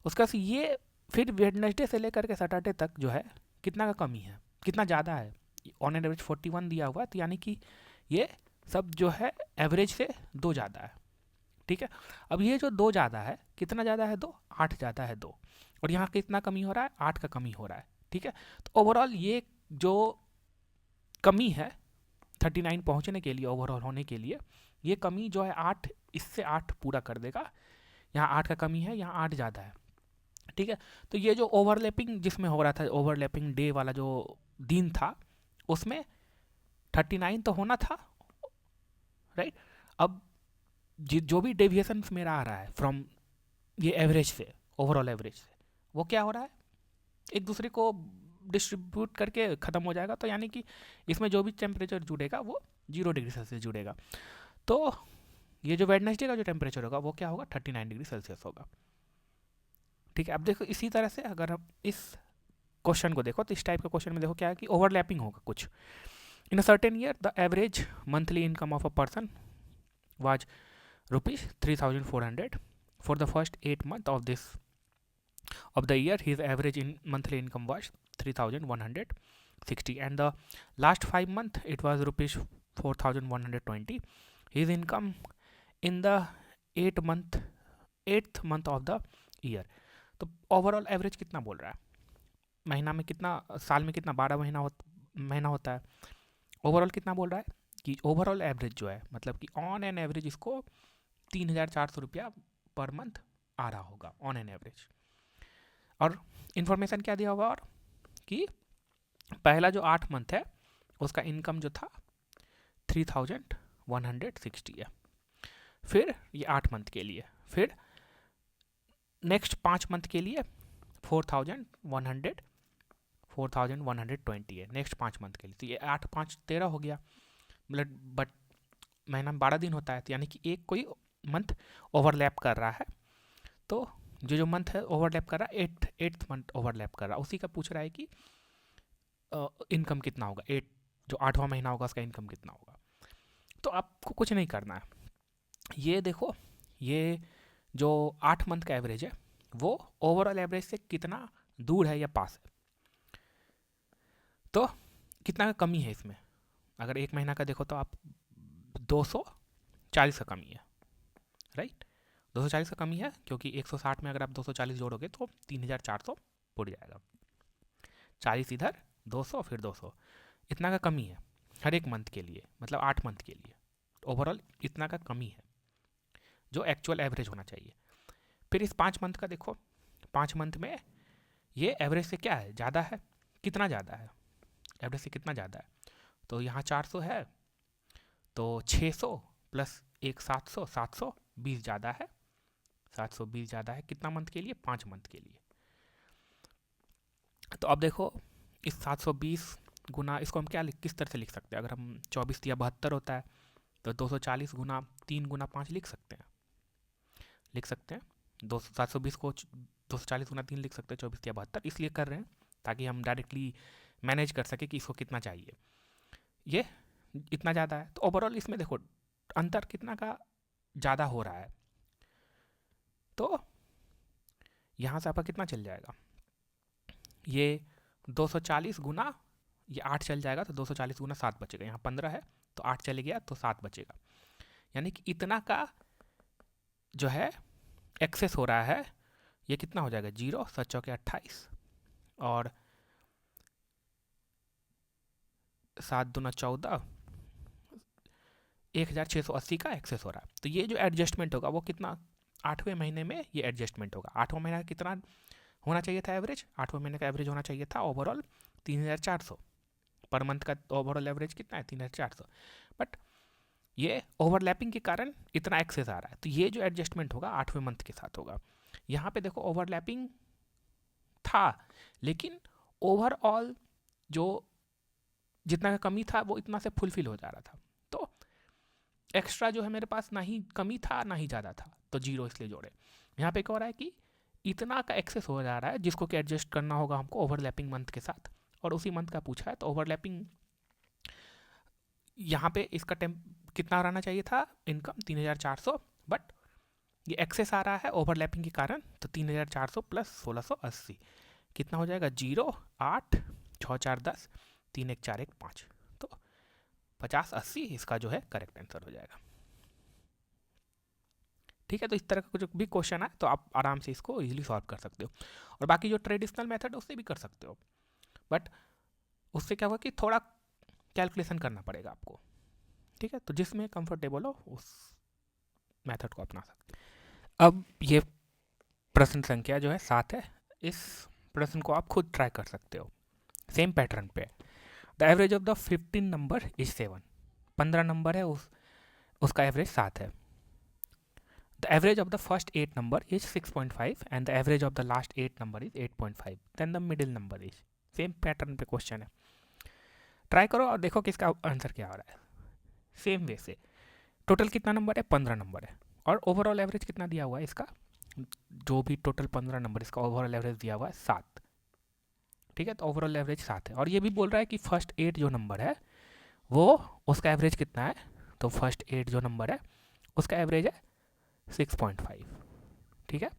उसका ये फिर वेडनेसडे से लेकर के सैटरडे तक जो है कितना का कमी है, कितना ज़्यादा है, ऑन एन एवरेज 41 दिया हुआ है, तो यानी कि ये सब जो है एवरेज से 2 ज़्यादा है। ठीक है, अब ये जो 2 ज़्यादा है, कितना ज़्यादा है, 2 8 ज़्यादा है 2, और यहाँ कितना कमी हो रहा है, 8 का कमी हो रहा है। ठीक है, तो ओवरऑल ये जो कमी है 39 पहुँचने के लिए, ओवरऑल होने के लिए, ये कमी जो है 8, इससे 8 पूरा कर देगा। यहाँ 8 का कमी है, यहाँ 8 ज़्यादा है। ठीक है, तो ये जो ओवरलैपिंग जिसमें हो रहा था, ओवरलैपिंग डे वाला जो दिन था, उसमें 39 तो होना था, राइट। अब जो भी डेविएशन मेरा आ रहा है फ्रॉम ये एवरेज से, ओवरऑल एवरेज से, वो क्या हो रहा है, एक दूसरे को डिस्ट्रीब्यूट करके ख़त्म हो जाएगा, तो यानी कि इसमें जो भी टेम्परेचर जुड़ेगा वो 0 डिग्री सेल्सियस जुड़ेगा। तो ये जो वेडनेसडे का जो टेम्परेचर होगा वो क्या होगा, 39 डिग्री सेल्सियस होगा। ठीक है, अब देखो इसी तरह से अगर हम इस क्वेश्चन को देखो, तो इस टाइप के क्वेश्चन में देखो क्या है कि ओवरलैपिंग होगा कुछ। In a certain year the average monthly income of a person was ₹3,400 for the first 8 months of the year. His average monthly income was 3,160, and the last 5 months it was ₹4,120. His income in the 8th month of the year. तो overall average कितना बोल रहा है, महीना में कितना, साल में कितना, 12 महीना होता है। ओवरऑल कितना बोल रहा है कि ओवरऑल एवरेज जो है, मतलब कि ऑन एन एवरेज इसको 3,400 रुपया पर मंथ आ रहा होगा ऑन एन एवरेज। और इन्फॉर्मेशन क्या दिया होगा, और कि पहला जो 8 मंथ है उसका इनकम जो था 3,160 है। फिर ये 8 मंथ के लिए, फिर नेक्स्ट 5 मंथ के लिए 4,120 है नेक्स्ट 5 मंथ के लिए। तो ये 8 5 13 हो गया, मतलब बट महीना में 12 दिन होता है, तो यानी कि एक कोई मंथ ओवरलैप कर रहा है। तो जो मंथ है ओवरलैप कर रहा है, 8th मंथ ओवरलैप कर रहा है, उसी का पूछ रहा है कि इनकम कितना होगा, जो 8वां महीना होगा उसका इनकम कितना होगा। तो आपको कुछ नहीं करना है, ये देखो ये जो 8 मंथ का एवरेज है वो ओवरऑल एवरेज से कितना दूर है या पास है, तो कितना का कमी है इसमें। अगर 1 महीना का देखो तो आप 240 का कमी है, राइट। 240 का कमी है, क्योंकि 160 में अगर आप 240 जोड़ोगे तो 3,400 पड़ जाएगा। 40 इधर, 200 फिर 200, इतना का कमी है हर एक मंथ के लिए, मतलब 8 मंथ के लिए ओवरऑल इतना का कमी है जो एक्चुअल एवरेज होना चाहिए। फिर इस 5 मंथ का देखो, 5 मंथ में ये एवरेज से क्या है, ज़्यादा है, कितना ज़्यादा है, एवरेज से कितना ज़्यादा है, तो यहाँ 400 है, तो 600 प्लस एक 700, 720 ज़्यादा है, 720 ज़्यादा है, कितना मंथ के लिए, 5 मंथ के लिए। तो अब देखो इस 720 गुना, इसको हम क्या किस तरह से लिख सकते हैं, अगर हम 24 या 72 होता है तो 240 गुना 3 गुना 5 लिख सकते हैं, लिख सकते हैं 720 को 240 गुना 3 लिख सकते हैं, 24 या 72, इसलिए कर रहे हैं ताकि हम डायरेक्टली मैनेज कर सके कि इसको कितना चाहिए, ये इतना ज़्यादा है। तो ओवरऑल इसमें देखो अंतर कितना का ज़्यादा हो रहा है, तो यहाँ से आपका कितना चल जाएगा, ये 240 गुना ये 8 चल जाएगा, तो 240 गुना 7 बचेगा, यहाँ 15 है तो 8 चले गया तो 7 बचेगा, यानी कि इतना का जो है एक्सेस हो रहा है। ये कितना हो जाएगा, 0 7 चौके 28 और 7 दूना 14, 1680 का एक्सेस हो रहा है। तो ये जो एडजस्टमेंट होगा वो कितना, 8वें महीने में ये एडजस्टमेंट होगा। 8वां महीना कितना होना चाहिए था एवरेज, 8वें महीने का एवरेज होना चाहिए था ओवरऑल 3400, पर मंथ का ओवरऑल एवरेज कितना है 3400, बट ये ओवरलैपिंग के कारण इतना एक्सेस आ रहा है, तो ये जो एडजस्टमेंट होगा 8वें मंथ के साथ होगा। यहाँ पे देखो ओवरलैपिंग था, लेकिन ओवरऑल जो जितना का कमी था वो इतना से फुलफिल हो जा रहा था, तो एक्स्ट्रा जो है मेरे पास ना ही कमी था ना ही ज़्यादा था, तो 0 इसलिए जोड़े। यहाँ पे क्या हो रहा है कि इतना का एक्सेस हो जा रहा है जिसको कि एडजस्ट करना होगा हमको ओवरलैपिंग मंथ के साथ, और उसी मंथ का पूछा है, तो ओवरलैपिंग यहाँ पे इसका कितना रहना चाहिए था इनकम 3400, बट ये एक्सेस आ रहा है ओवरलैपिंग के कारण, तो 3400 प्लस 1680 कितना हो जाएगा, 0 8 6 4 10 3 1 4 1 5, तो 50 80 इसका जो है करेक्ट आंसर हो जाएगा। ठीक है, तो इस तरह का कुछ भी क्वेश्चन है तो आप आराम से इसको इजीली सॉल्व कर सकते हो, और बाकी जो ट्रेडिशनल मेथड है उससे भी कर सकते हो, बट उससे क्या होगा कि थोड़ा कैलकुलेशन करना पड़ेगा आपको। ठीक है, तो जिसमें कंफर्टेबल हो उस मेथड को अपना सकते हो। अब ये प्रश्न संख्या जो है 7 है, इस प्रश्न को आप खुद ट्राई कर सकते हो सेम पैटर्न पे। The average of the 15 number is 7, 15 number है उसका एवरेज 7 है। The average of the first 8 number is 6.5 and the average of the last 8 number is 8.5. Then the middle number is, same pattern पे question है, try करो और देखो कि इसका आंसर क्या हो रहा है। सेम वे से टोटल कितना नंबर है, 15 नंबर है, और ओवरऑल एवरेज कितना दिया हुआ है इसका, जो भी टोटल 15 नंबर इसका ओवरऑल एवरेज दिया हुआ है 7। ठीक है, तो ओवरऑल एवरेज 7 है, और ये भी बोल रहा है कि फर्स्ट 8 जो नंबर है वो उसका एवरेज कितना है, तो फर्स्ट 8 जो नंबर है उसका एवरेज है 6.5। ठीक है,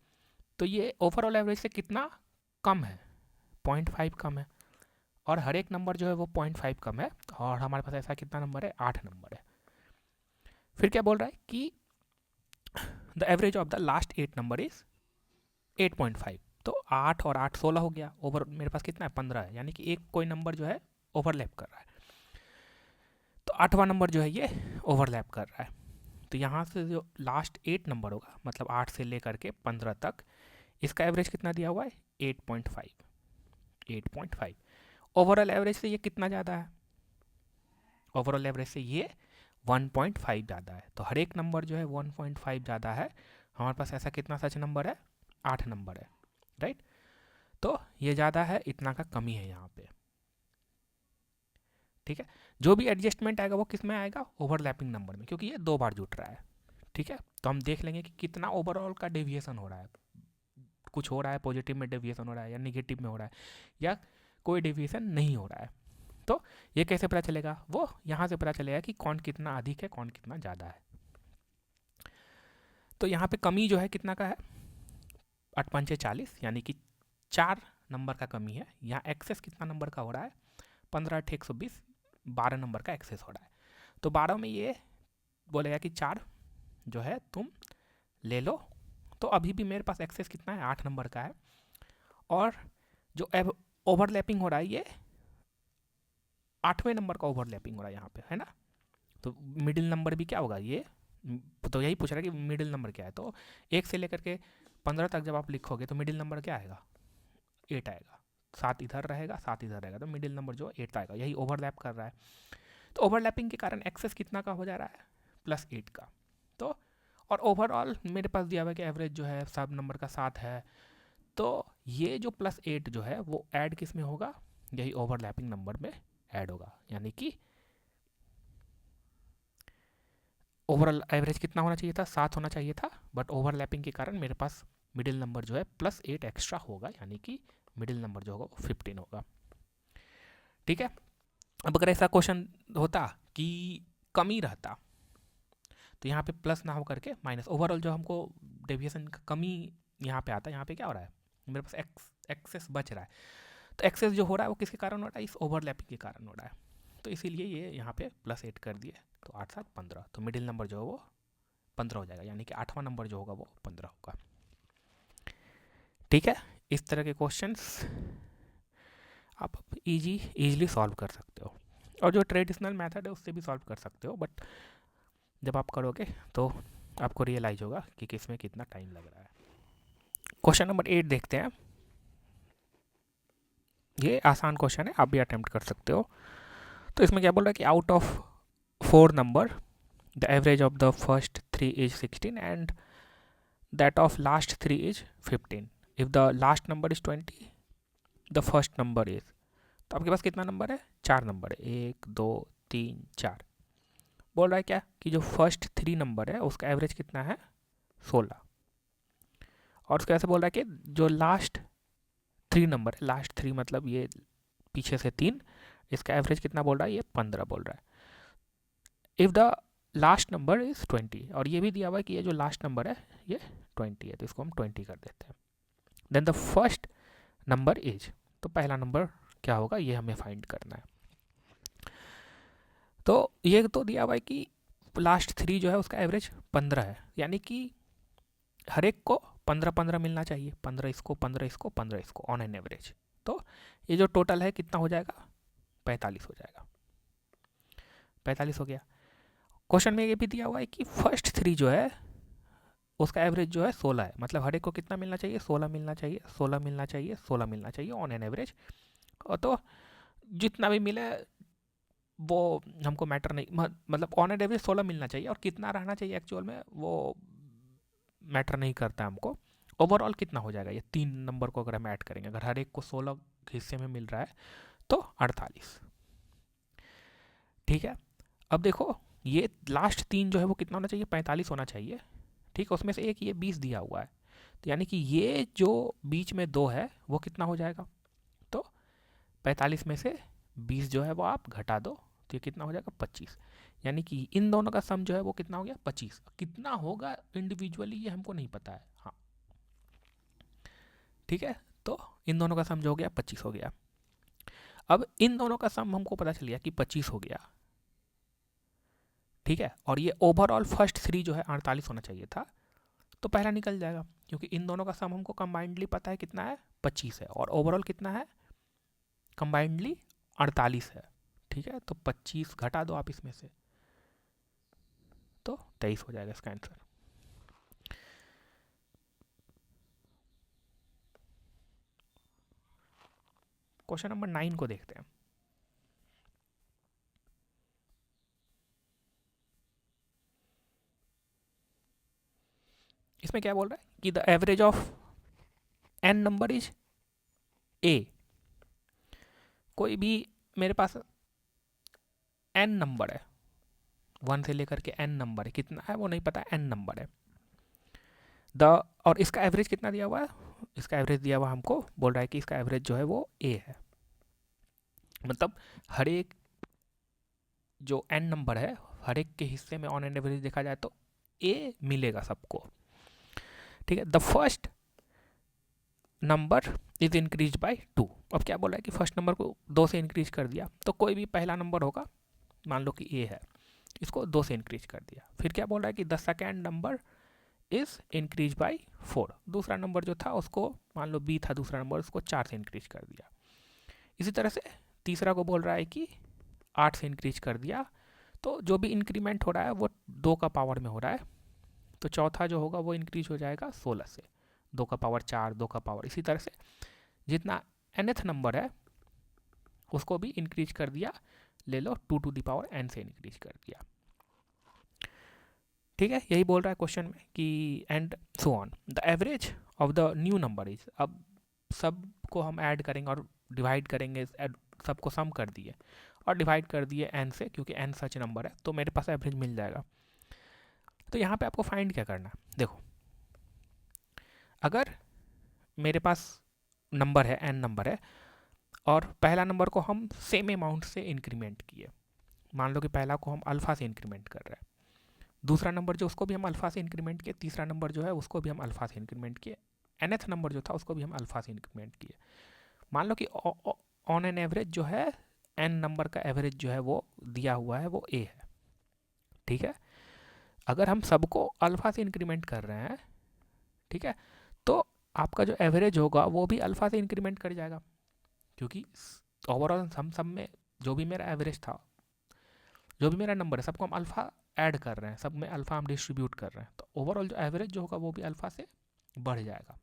तो ये ओवरऑल एवरेज से कितना कम है, 0.5 कम है, और हर एक नंबर जो है वो 0.5 कम है, और हमारे पास ऐसा कितना नंबर है, 8 नंबर है। फिर क्या बोल रहा है कि the average of the last 8 number is 8.5, तो 8 और 8 16 हो गया, ओवर मेरे पास कितना है 15 है, यानी कि एक कोई नंबर जो है ओवरलैप कर रहा है, तो 8वां नंबर जो है ये ओवरलैप कर रहा है। तो यहाँ से जो लास्ट 8 नंबर होगा, मतलब 8 से लेकर के 15 तक, इसका एवरेज कितना दिया हुआ है 8.5, 8.5। ओवरऑल एवरेज से ये कितना ज़्यादा है, ओवरऑल एवरेज से ये 1.5 ज़्यादा है, तो हर एक नंबर जो है 1.5 ज़्यादा है। हमारे पास ऐसा कितना सच नंबर है, 8 नंबर है, राइट, तो ये ज़्यादा है, इतना का कमी है यहाँ पे। ठीक है, जो भी एडजस्टमेंट आएगा वो किस में आएगा, ओवरलैपिंग नंबर में, क्योंकि ये 2 बार जुट रहा है। ठीक है, तो हम देख लेंगे कि कितना ओवरऑल का डेविएशन हो रहा है, कुछ हो रहा है पॉजिटिव में डेविएशन हो रहा है या निगेटिव में हो रहा है, या कोई डेविएशन नहीं हो रहा है। तो ये कैसे पता चलेगा, वो यहाँ से पता चलेगा कि कौन कितना अधिक है कौन कितना ज़्यादा है। तो यहाँ पे कमी जो है कितना का है, 8 पंचे 40, यानी कि 4 नंबर का कमी है। यहाँ एक्सेस कितना नंबर का हो रहा है, 15 8 120, 12 नंबर का एक्सेस हो रहा है। तो 12 में ये बोलेगा कि 4 जो है तुम ले लो, तो अभी भी मेरे पास एक्सेस कितना है 8 नंबर का है, और जो ओवरलैपिंग हो रहा है ये 8वें नंबर का ओवरलैपिंग हो रहा है यहाँ पे, है ना। तो मिडिल नंबर भी क्या होगा, ये तो यही पूछ रहा है कि मिडिल नंबर क्या है, तो 1 से लेकर के 15 तक जब आप लिखोगे तो मिडिल नंबर क्या आएगा, 8 आएगा, 7 इधर रहेगा 7 इधर रहेगा, तो मिडिल नंबर जो 8 आएगा, यही ओवरलैप कर रहा है। तो ओवरलैपिंग के कारण एक्सेस कितना का हो जा रहा है, +8 का। तो और ओवरऑल मेरे पास दिया हुआ है कि एवरेज जो है सब नंबर का 7 है, तो ये जो +8 जो है वो ऐड किस में होगा, यही ओवरलैपिंग नंबर में ऐड होगा, यानी कि ओवरऑल एवरेज कितना होना चाहिए था, 7 होना चाहिए था, बट ओवरलैपिंग के कारण मेरे पास मिडिल नंबर जो है +8 एक्स्ट्रा होगा, यानी कि मिडिल नंबर जो होगा वो 15 होगा। ठीक है। अब अगर ऐसा क्वेश्चन होता कि कमी रहता, तो यहाँ पे प्लस ना हो करके माइनस, ओवरऑल जो हमको डेविएशन का कमी यहाँ पे आता है, यहाँ पे क्या हो रहा है, मेरे पास एक्सेस बच रहा है, तो एक्सेस जो हो रहा है वो किसके कारण हो रहा है, इस ओवरलैपिंग के कारण हो रहा है, तो इसीलिए ये यहाँ पे +8 कर दिए, तो 8 7 15, तो मिडिल नंबर जो है वो 15 हो जाएगा, यानी कि 8वां नंबर जो होगा वो 15 होगा। ठीक है, इस तरह के क्वेश्चंस आप इजीली सॉल्व कर सकते हो, और जो ट्रेडिशनल मेथड है उससे भी सॉल्व कर सकते हो, बट जब आप करोगे तो आपको रियलाइज होगा कि किस में कितना टाइम लग रहा है। क्वेश्चन नंबर 8 देखते हैं। ये आसान क्वेश्चन है, आप भी अटेम्प्ट कर सकते हो। तो इसमें क्या बोल रहा है कि out of 4 number the average of the first 3 is 16 and that of last 3 is 15, if the last number is 20 the first number is, तो आपके पास कितना नंबर है, 4 नंबर है, 1 2 3 4। बोल रहा है क्या कि जो फर्स्ट 3 नंबर है उसका एवरेज कितना है, 16, और उसके ऐसे बोल रहा है कि जो लास्ट 3 नंबर है, लास्ट 3 मतलब ये पीछे से 3, इसका एवरेज कितना बोल रहा है, ये 15 बोल रहा है। If the last number is 20, और ये भी दिया हुआ है कि ये जो लास्ट नंबर है ये 20 है, तो इसको हम 20 कर देते हैं। Then the first number is, तो पहला नंबर क्या होगा ये हमें फाइंड करना है। तो ये तो दिया हुआ है कि लास्ट 3 जो है उसका एवरेज 15 है, यानी कि हर एक को 15-15 मिलना चाहिए, 15 इसको 15 इसको 15 इसको ऑन एन एवरेज, तो ये जो टोटल है कितना हो जाएगा, 45 हो जाएगा, 45 हो गया। क्वेश्चन में ये भी दिया हुआ है कि फर्स्ट 3 जो है उसका एवरेज जो है 16 है, मतलब हर एक को कितना मिलना चाहिए, 16 मिलना चाहिए, 16 मिलना चाहिए, 16 मिलना चाहिए ऑन एन एवरेज, और तो जितना भी मिले वो हमको मैटर नहीं, मतलब ऑन एन एवरेज 16 मिलना चाहिए, और कितना रहना चाहिए एक्चुअल में वो मैटर नहीं करता हमको। ओवरऑल कितना हो जाएगा, ये 3 नंबर को अगर हम ऐड करेंगे, अगर हर एक को 16 हिस्से में मिल रहा है तो 48। ठीक है, अब देखो ये लास्ट 3 जो है वो कितना होना चाहिए, 45 होना चाहिए। ठीक है, उसमें से एक ये 20 दिया हुआ है, तो यानी कि ये जो बीच में 2 है वो कितना हो जाएगा, तो 45 में से 20 जो है वो आप घटा दो, तो ये कितना हो जाएगा 25, यानी कि इन दोनों का सम जो है वो कितना हो गया 25। कितना होगा इंडिविजुअली ये हमको नहीं पता है, हाँ ठीक है, तो इन दोनों का सम जो हो गया 25 हो गया। अब इन दोनों का सम हमको पता चल गया कि 25 हो गया, ठीक है, और ये ओवरऑल फर्स्ट 3 जो है 48 होना चाहिए था, तो पहला निकल जाएगा, क्योंकि इन दोनों का सम हमको कंबाइंडली पता है कितना है 25 है, और ओवरऑल कितना है कंबाइंडली 48 है। ठीक है, तो 25 घटा दो आप इसमें से, तो 23 हो जाएगा इसका आंसर। क्वेश्चन नंबर 9 को देखते हैं। इसमें क्या बोल रहा है कि the average of n number is a, कोई भी मेरे पास n नंबर है, 1 से लेकर के n नंबर है, कितना है वो नहीं पता, n नंबर है द, और इसका एवरेज कितना दिया हुआ है, इसका एवरेज दिया हुआ हमको बोल रहा है कि इसका एवरेज जो है वो a है, मतलब हर एक जो n नंबर है हर एक के हिस्से में ऑन एन एवरेज देखा जाए तो a मिलेगा सबको। ठीक है, the first number is increase by 2। अब क्या बोल रहा है कि फर्स्ट नंबर को 2 से इंक्रीज कर दिया, तो कोई भी पहला नंबर होगा, मान लो कि a है, इसको 2 से इंक्रीज कर दिया। फिर क्या बोल रहा है कि the second number is increase by 4, दूसरा नंबर जो था उसको, मान लो b था दूसरा नंबर, उसको 4 से इंक्रीज कर दिया। इसी तरह से तीसरा को बोल रहा है कि 8 से इंक्रीज कर दिया, तो जो भी इंक्रीमेंट हो रहा है वो 2 का पावर में हो रहा है, तो चौथा जो होगा वो इंक्रीज हो जाएगा 16 से, 2 का पावर 4, 2 का पावर, इसी तरह से जितना nth नंबर है उसको भी इंक्रीज कर दिया, ले लो 2 टू द पावर n से इंक्रीज कर दिया। ठीक है, यही बोल रहा है क्वेश्चन में कि and so on the average of the new number is, अब सबको हम ऐड करेंगे और डिवाइड करेंगे, सबको सम कर दिए और डिवाइड कर दिए n से, क्योंकि n सच नंबर है तो मेरे पास एवरेज मिल जाएगा। तो यहाँ पे आपको फाइंड क्या करना है, देखो अगर मेरे पास नंबर है n नंबर है और पहला नंबर को हम सेम अमाउंट से इंक्रीमेंट किए, मान लो कि पहला को हम अल्फा से इंक्रीमेंट कर रहे हैं, दूसरा नंबर जो उसको भी हम अल्फा से इंक्रीमेंट किए, तीसरा नंबर जो है उसको भी हम अल्फा से इंक्रीमेंट किए, nth नंबर जो था उसको भी हम अल्फा से इंक्रीमेंट किए। मान लो कि ऑन एन एवरेज जो है n नंबर का एवरेज जो है वो दिया हुआ है वो a है। ठीक है, अगर हम सबको अल्फा से इंक्रीमेंट कर रहे हैं, ठीक है, तो आपका जो एवरेज होगा वो भी अल्फा से इंक्रीमेंट कर जाएगा, क्योंकि ओवरऑल हम सब में जो भी मेरा एवरेज था, जो भी मेरा नंबर है, सबको हम अल्फा ऐड कर रहे हैं, सब में अल्फा हम डिस्ट्रीब्यूट कर रहे हैं, तो ओवरऑल जो एवरेज जो होगा वो भी अल्फा से बढ़ जाएगा।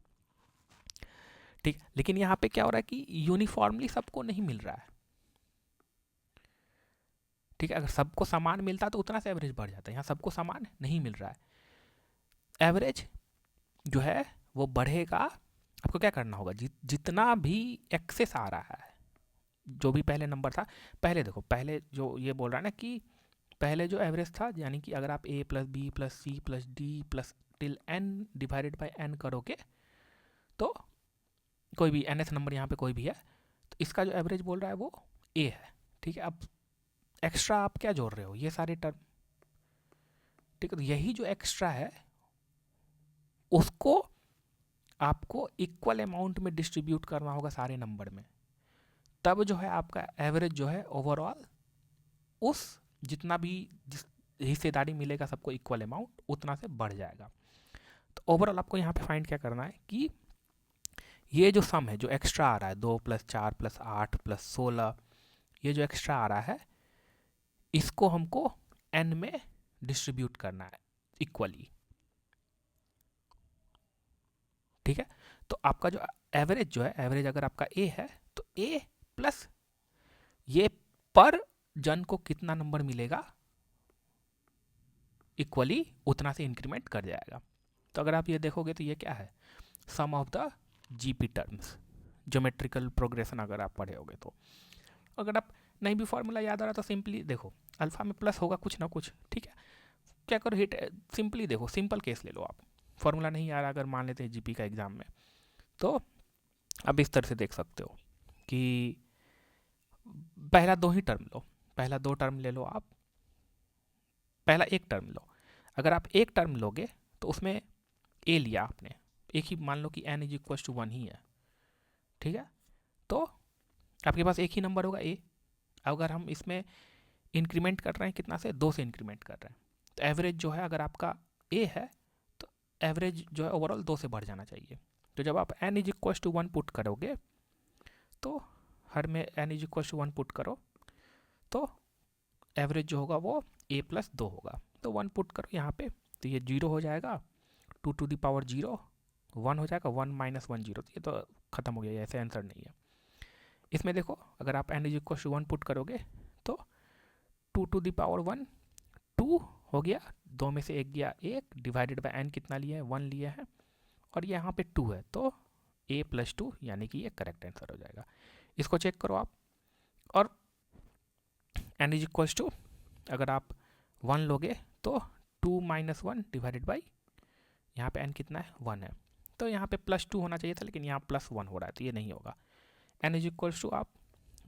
ठीक, लेकिन यहाँ पे क्या हो रहा है कि यूनिफॉर्मली सबको नहीं मिल रहा है। ठीक है, अगर सबको समान मिलता तो उतना से एवरेज बढ़ जाता है, यहाँ सबको समान नहीं मिल रहा है। एवरेज जो है वो बढ़ेगा, आपको क्या करना होगा, जितना भी एक्सेस आ रहा है, जो भी पहले नंबर था, पहले देखो, पहले जो ये बोल रहा है ना कि पहले जो एवरेज था, यानी कि अगर आप a plus B plus C plus D plus till n divided by n करोगे तो कोई भी nth नंबर यहाँ पे कोई भी है, तो इसका जो एवरेज बोल रहा है वो a है। ठीक है, अब एक्स्ट्रा आप क्या जोड़ रहे हो, ये सारे टर्म। ठीक है, तो यही जो एक्स्ट्रा है उसको आपको इक्वल अमाउंट में डिस्ट्रीब्यूट करना होगा सारे नंबर में, तब जो है आपका एवरेज जो है ओवरऑल उस जितना भी जिस हिस्सेदारी मिलेगा सबको इक्वल अमाउंट उतना से बढ़ जाएगा। तो ओवरऑल आपको यहाँ पे फाइंड क्या करना है कि ये जो सम है जो एक्स्ट्रा आ रहा है 2 प्लस 4 प्लस 8 प्लस 16, ये जो एक्स्ट्रा आ रहा है इसको हमको n में डिस्ट्रीब्यूट करना है इक्वली। ठीक है, तो आपका जो एवरेज जो है, एवरेज अगर आपका a है तो a प्लस ये पर जन को कितना नंबर मिलेगा इक्वली उतना से इंक्रीमेंट कर जाएगा। तो अगर आप ये देखोगे तो ये क्या है, sum of the GP terms, geometrical progression अगर आप पढ़े होगे तो। अगर आप नहीं भी फॉर्मूला याद आ रहा तो सिंपली देखो, अल्फा में प्लस होगा कुछ ना कुछ। ठीक है, क्या करो, हिट सिंपली देखो, सिंपल केस ले लो आप, फॉर्मूला नहीं आ रहा अगर मान लेते हैं जीपी का एग्जाम में, तो अब इस तरह से देख सकते हो कि पहला दो ही टर्म लो, पहला दो टर्म ले लो आप, पहला एक टर्म लो। अगर आप एक टर्म लोगे तो उसमें a लिया आपने, एक ही मान लो कि n इज इक्वल टू 1 ही है। ठीक है, तो आपके पास एक ही नंबर होगा a। अगर हम इसमें इंक्रीमेंट कर रहे हैं कितना से, 2 से इंक्रीमेंट कर रहे हैं, तो एवरेज जो है अगर आपका a है तो एवरेज जो है ओवरऑल 2 से बढ़ जाना चाहिए। तो जब आप n is equal to 1 put करोगे तो हर में n is equal to 1 put करो तो एवरेज जो होगा वो a प्लस 2 होगा। तो 1 पुट करो यहाँ पे तो ये 0 हो जाएगा, 2 टू द पावर 0 1 हो जाएगा, 1 माइनस 1 0, ये तो खत्म हो गया, ऐसे आंसर नहीं है। इसमें देखो अगर आप n is equal to 1 put करोगे तो 2 टू द पावर 1 2 हो गया, 2 में से एक गया 1, डिवाइडेड बाय n कितना लिया है, 1 लिया है, और यहाँ पे 2 है तो a प्लस 2 यानी कि ये करेक्ट आंसर हो जाएगा। इसको चेक करो आप, और n इज इक्वल टू अगर आप 1 लोगे तो 2 माइनस 1 डिवाइडेड बाई यहाँ पे n कितना है, 1 है, तो यहाँ पे प्लस 2 होना चाहिए था लेकिन यहाँ प्लस 1 हो रहा है तो ये नहीं होगा। n इज इक्वल टू आप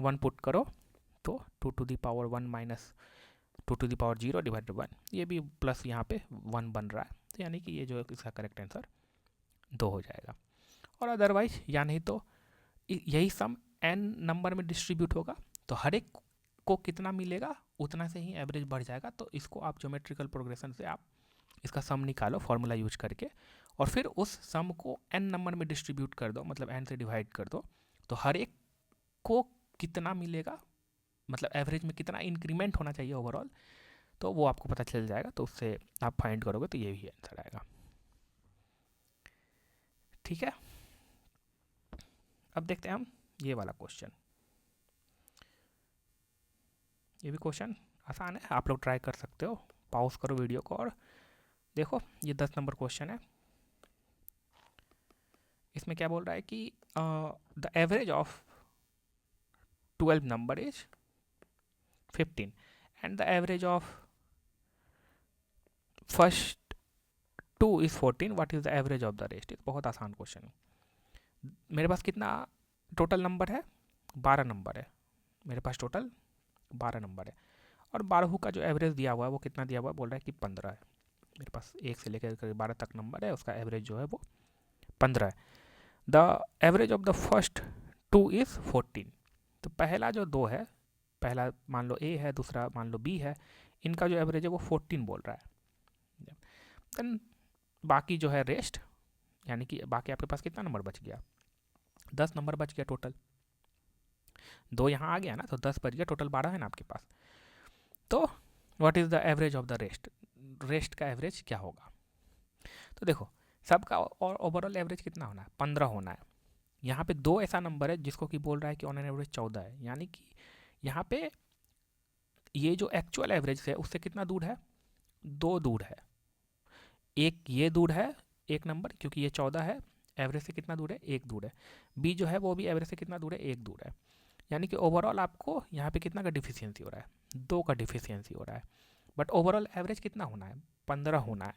1 पुट करो तो 2 to the power 1 minus 2 to the power 0 divided 1, ये भी प्लस यहाँ पे 1 बन रहा है, तो यानी कि ये जो इसका करेक्ट आंसर 2 हो जाएगा। और अदरवाइज या नहीं तो यही सम n नंबर में डिस्ट्रीब्यूट होगा तो हर एक को कितना मिलेगा उतना से ही एवरेज बढ़ जाएगा। तो इसको आप ज्योमेट्रिकल प्रोग्रेशन से आप इसका सम निकालो फॉर्मूला यूज करके, और फिर उस सम को n नंबर में डिस्ट्रीब्यूट कर दो, मतलब n से डिवाइड कर दो, तो हर एक को कितना मिलेगा, मतलब एवरेज में कितना इंक्रीमेंट होना चाहिए ओवरऑल, तो वो आपको पता चल जाएगा, तो उससे आप फाइंड करोगे तो ये भी आंसर आएगा। ठीक है, अब देखते हैं हम ये वाला क्वेश्चन। ये भी क्वेश्चन आसान है, आप लोग ट्राई कर सकते हो। पॉज करो वीडियो को और देखो, ये 10 नंबर क्वेश्चन है। इसमें क्या बोल रहा है कि the average of 12 number is 15 and the average of first 2 is 14, what is the average of the rest. बहुत आसान क्वेश्चन है। मेरे पास कितना टोटल नंबर है, 12 नंबर है मेरे पास, टोटल 12 नंबर है, और 12 का जो एवरेज दिया हुआ है वो कितना दिया हुआ है, बोल रहा है कि 15 है। मेरे पास 1 से लेकर 12 तक नंबर है, उसका एवरेज जो है वो 15 है। The average of the first 2 is 14। तो पहला जो 2 है, पहला मान लो ए है, दूसरा मान लो बी है, इनका जो एवरेज है वो 14 बोल रहा है। देन बाकी जो है रेस्ट, यानी कि बाकी आपके पास कितना नंबर बच गया, 10 नंबर बच गया टोटल। 2 यहाँ आ गया ना, तो 10 बच गया, टोटल 12 है ना आपके पास। तो what is the average of the rest, rest का एवरेज क्या होगा। तो देखो, सबका और ओवरऑल एवरेज कितना होना है, 15 होना है। यहाँ पे 2 ऐसा नंबर है जिसको कि बोल रहा है कि ऑन एन एवरेज 14 है, यानी कि यहाँ पे ये जो एक्चुअल एवरेज है उससे कितना दूर है, 2 दूर है। एक ये दूर है, एक नंबर, क्योंकि ये 14 है, एवरेज से कितना दूर है, 1 दूर है। बी जो है वो भी एवरेज से कितना दूर है, 1 दूर है। यानी कि ओवरऑल आपको यहाँ पे कितना का डिफिशियंसी हो रहा है, 2 का डिफिशियंसी हो रहा है। बट ओवरऑल एवरेज कितना होना है, 15 होना है।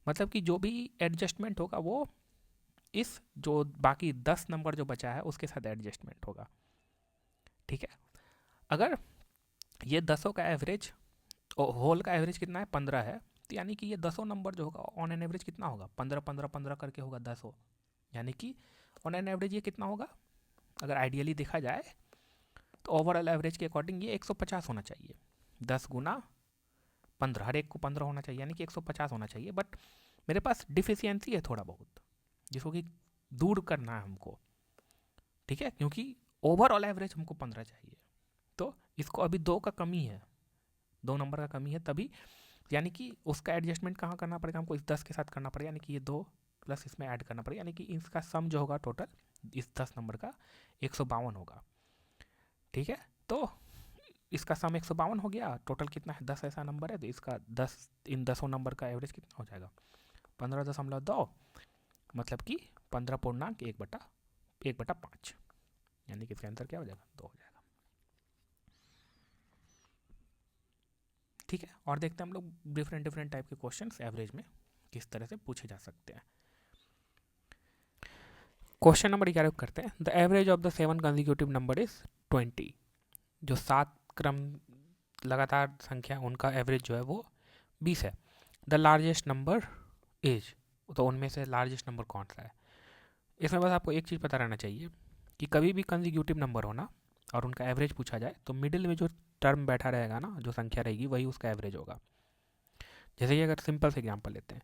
मतलब कि जो भी एडजस्टमेंट होगा वो इस जो बाकी 10 नंबर जो बचा है उसके साथ एडजस्टमेंट होगा। ठीक है, अगर ये 10 का एवरेज, होल का एवरेज कितना है, 15 है, तो यानी कि ये 10 नंबर जो होगा ऑन एन एवरेज कितना होगा, 15 15 15 करके होगा 10। यानी कि ऑन एन एवरेज ये कितना होगा, अगर आइडियली देखा जाए तो ओवरऑल एवरेज के अकॉर्डिंग ये 150 होना चाहिए। 10 गुना 15, हर एक को 15 होना चाहिए, यानी कि 150 होना चाहिए। बट मेरे पास डिफिशियंसी है थोड़ा बहुत, जिसको कि दूर करना है हमको। ठीक है, क्योंकि ओवरऑल एवरेज हमको 15 चाहिए, तो इसको अभी 2 का कमी है, 2 नंबर का कमी है, तभी यानी कि उसका एडजस्टमेंट कहाँ करना पड़ेगा हमको, इस 10 के साथ करना पड़ेगा, यानी कि ये 2 प्लस इसमें ऐड करना पड़ेगा, यानी कि इसका सम जो होगा टोटल इस 10 नंबर का 152 होगा। ठीक है, तो इसका सम 152 हो गया, टोटल कितना है, 10 ऐसा नंबर है, तो इसका 10 इन 10 नंबर का एवरेज कितना हो जाएगा, 15.2, मतलब कि 15 पूर्णांक 1/5, यानी कि इसका आंसर क्या हो जाएगा, 2 हो जाएगा। ठीक है, और देखते हैं हम लोग डिफरेंट टाइप के क्वेश्चन एवरेज में किस तरह से पूछे जा सकते हैं। क्वेश्चन नंबर 11 करते हैं। The average of the 7 consecutive number is 20। जो 7 क्रम लगातार संख्या, उनका एवरेज जो है वो 20 है। द लार्जेस्ट नंबर इज, तो उनमें से लार्जेस्ट नंबर कौन सा है। इसमें बस आपको एक चीज़ पता रहना चाहिए कि कभी भी कंसेक्यूटिव नंबर होना और उनका एवरेज पूछा जाए तो मिडिल में जो टर्म बैठा रहेगा ना, जो संख्या रहेगी, वही उसका एवरेज होगा। जैसे कि अगर सिंपल से एग्जाम्पल लेते हैं,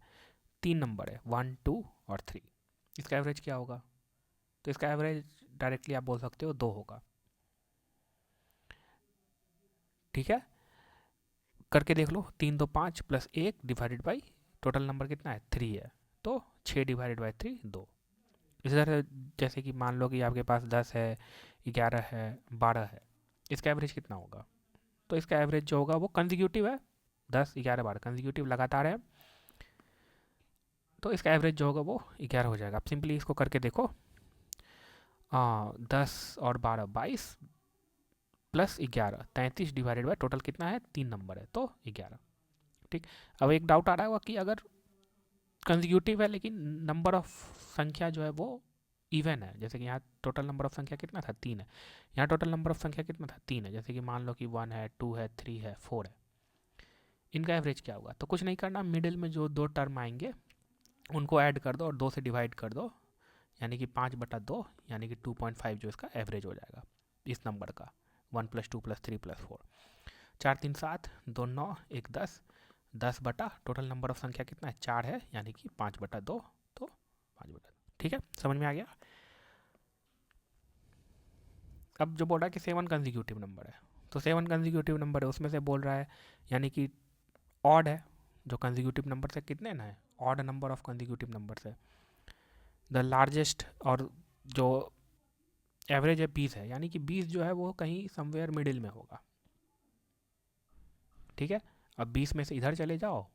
3 नंबर है, 1 2 और 3, इसका एवरेज क्या होगा, तो इसका एवरेज डायरेक्टली आप बोल सकते हो 2 होगा। ठीक है, करके देख लो, 3 2 5 plus 1 divided by total number कितना है, 3 है, तो 6 डिवाइडेड बाई 3 2। इसी तरह जैसे कि मान लो कि आपके पास 10 है, 11 है, 12 है, इसका एवरेज कितना होगा, तो इसका एवरेज जो होगा वो कंसेक्यूटिव है, 10 11 12 कंसेक्यूटिव लगातार है, तो इसका एवरेज जो होगा वो 11 हो जाएगा। आप सिंपली इसको करके देखो, 10 और 12 22 प्लस 11 33 डिवाइडेड बाय टोटल कितना है, 3 नंबर है, तो 11। ठीक, अब एक डाउट आ रहा होगा कि अगर कंसेक्यूटिव है लेकिन नंबर ऑफ संख्या जो है वो इवन है, जैसे कि यहाँ टोटल नंबर ऑफ संख्या कितना था, 3 है, यहाँ टोटल नंबर ऑफ संख्या कितना था, 3 है, जैसे कि मान लो कि 1 है, 2 है, 3 है, 4 है, इनका एवरेज क्या होगा, तो कुछ नहीं करना, मिडिल में जो 2 टर्म आएंगे उनको ऐड कर दो और 2 से डिवाइड कर दो, यानी कि 5/2, यानी कि 2.5 जो इसका एवरेज हो जाएगा इस नंबर का, 1 + 2 + 3 + 4, 4 3 7 2 9 1 10, 10 बटा टोटल नंबर ऑफ संख्या कितना है, 4 है, यानी कि 5/2, तो 5/2। ठीक है, समझ में आ गया। अब जो बोल रहा है कि 7 कंसेक्यूटिव नंबर है, तो 7 कंसेक्यूटिव नंबर है, उसमें से बोल रहा है यानी कि ऑड है, जो कंसेक्यूटिव नंबर से कितने ना है, odd number of consecutive number से, द लार्जेस्ट और जो एवरेज है 20 है, यानी कि 20 जो है वो कहीं समवेयर मिडिल में होगा। ठीक है, अब 20 में से इधर चले जाओ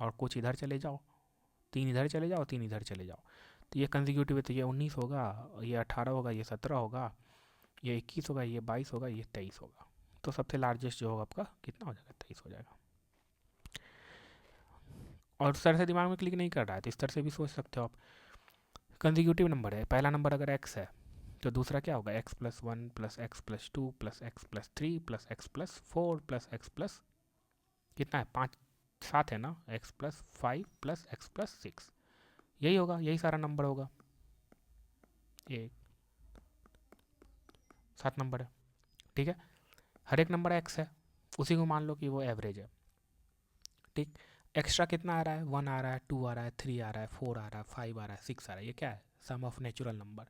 और कुछ इधर चले जाओ, 3 इधर चले जाओ, 3 इधर चले जाओ, तो ये कंजिक्यूटिव है, तो ये 19 होगा, ये 18 होगा, ये 17 होगा, ये 21 होगा, ये 22 होगा, ये 23 होगा। तो सबसे लार्जेस्ट जो होगा आपका कितना हो जाएगा, 23 हो जाएगा। और उस तरह से दिमाग में क्लिक नहीं कर रहा है तो इस तरह से भी सोच सकते हो आप। कंजिक्यूटिव नंबर है, पहला नंबर अगर x है तो दूसरा क्या होगा, x plus 1 plus x plus 2 plus x plus 3 plus x plus 4 plus x plus कितना है, 5 7 है ना, x plus 5 plus x plus 6, यही होगा, यही सारा नंबर होगा। ये 7 नंबर है। ठीक है, हर एक नंबर x है, उसी को मान लो कि वो एवरेज है। ठीक, एक्स्ट्रा कितना आ रहा है, 1 आ रहा है, 2 आ रहा है, 3 आ रहा है, 4 आ रहा है, 5 आ रहा है, 6 आ रहा है, ये क्या है, सम ऑफ नेचुरल नंबर।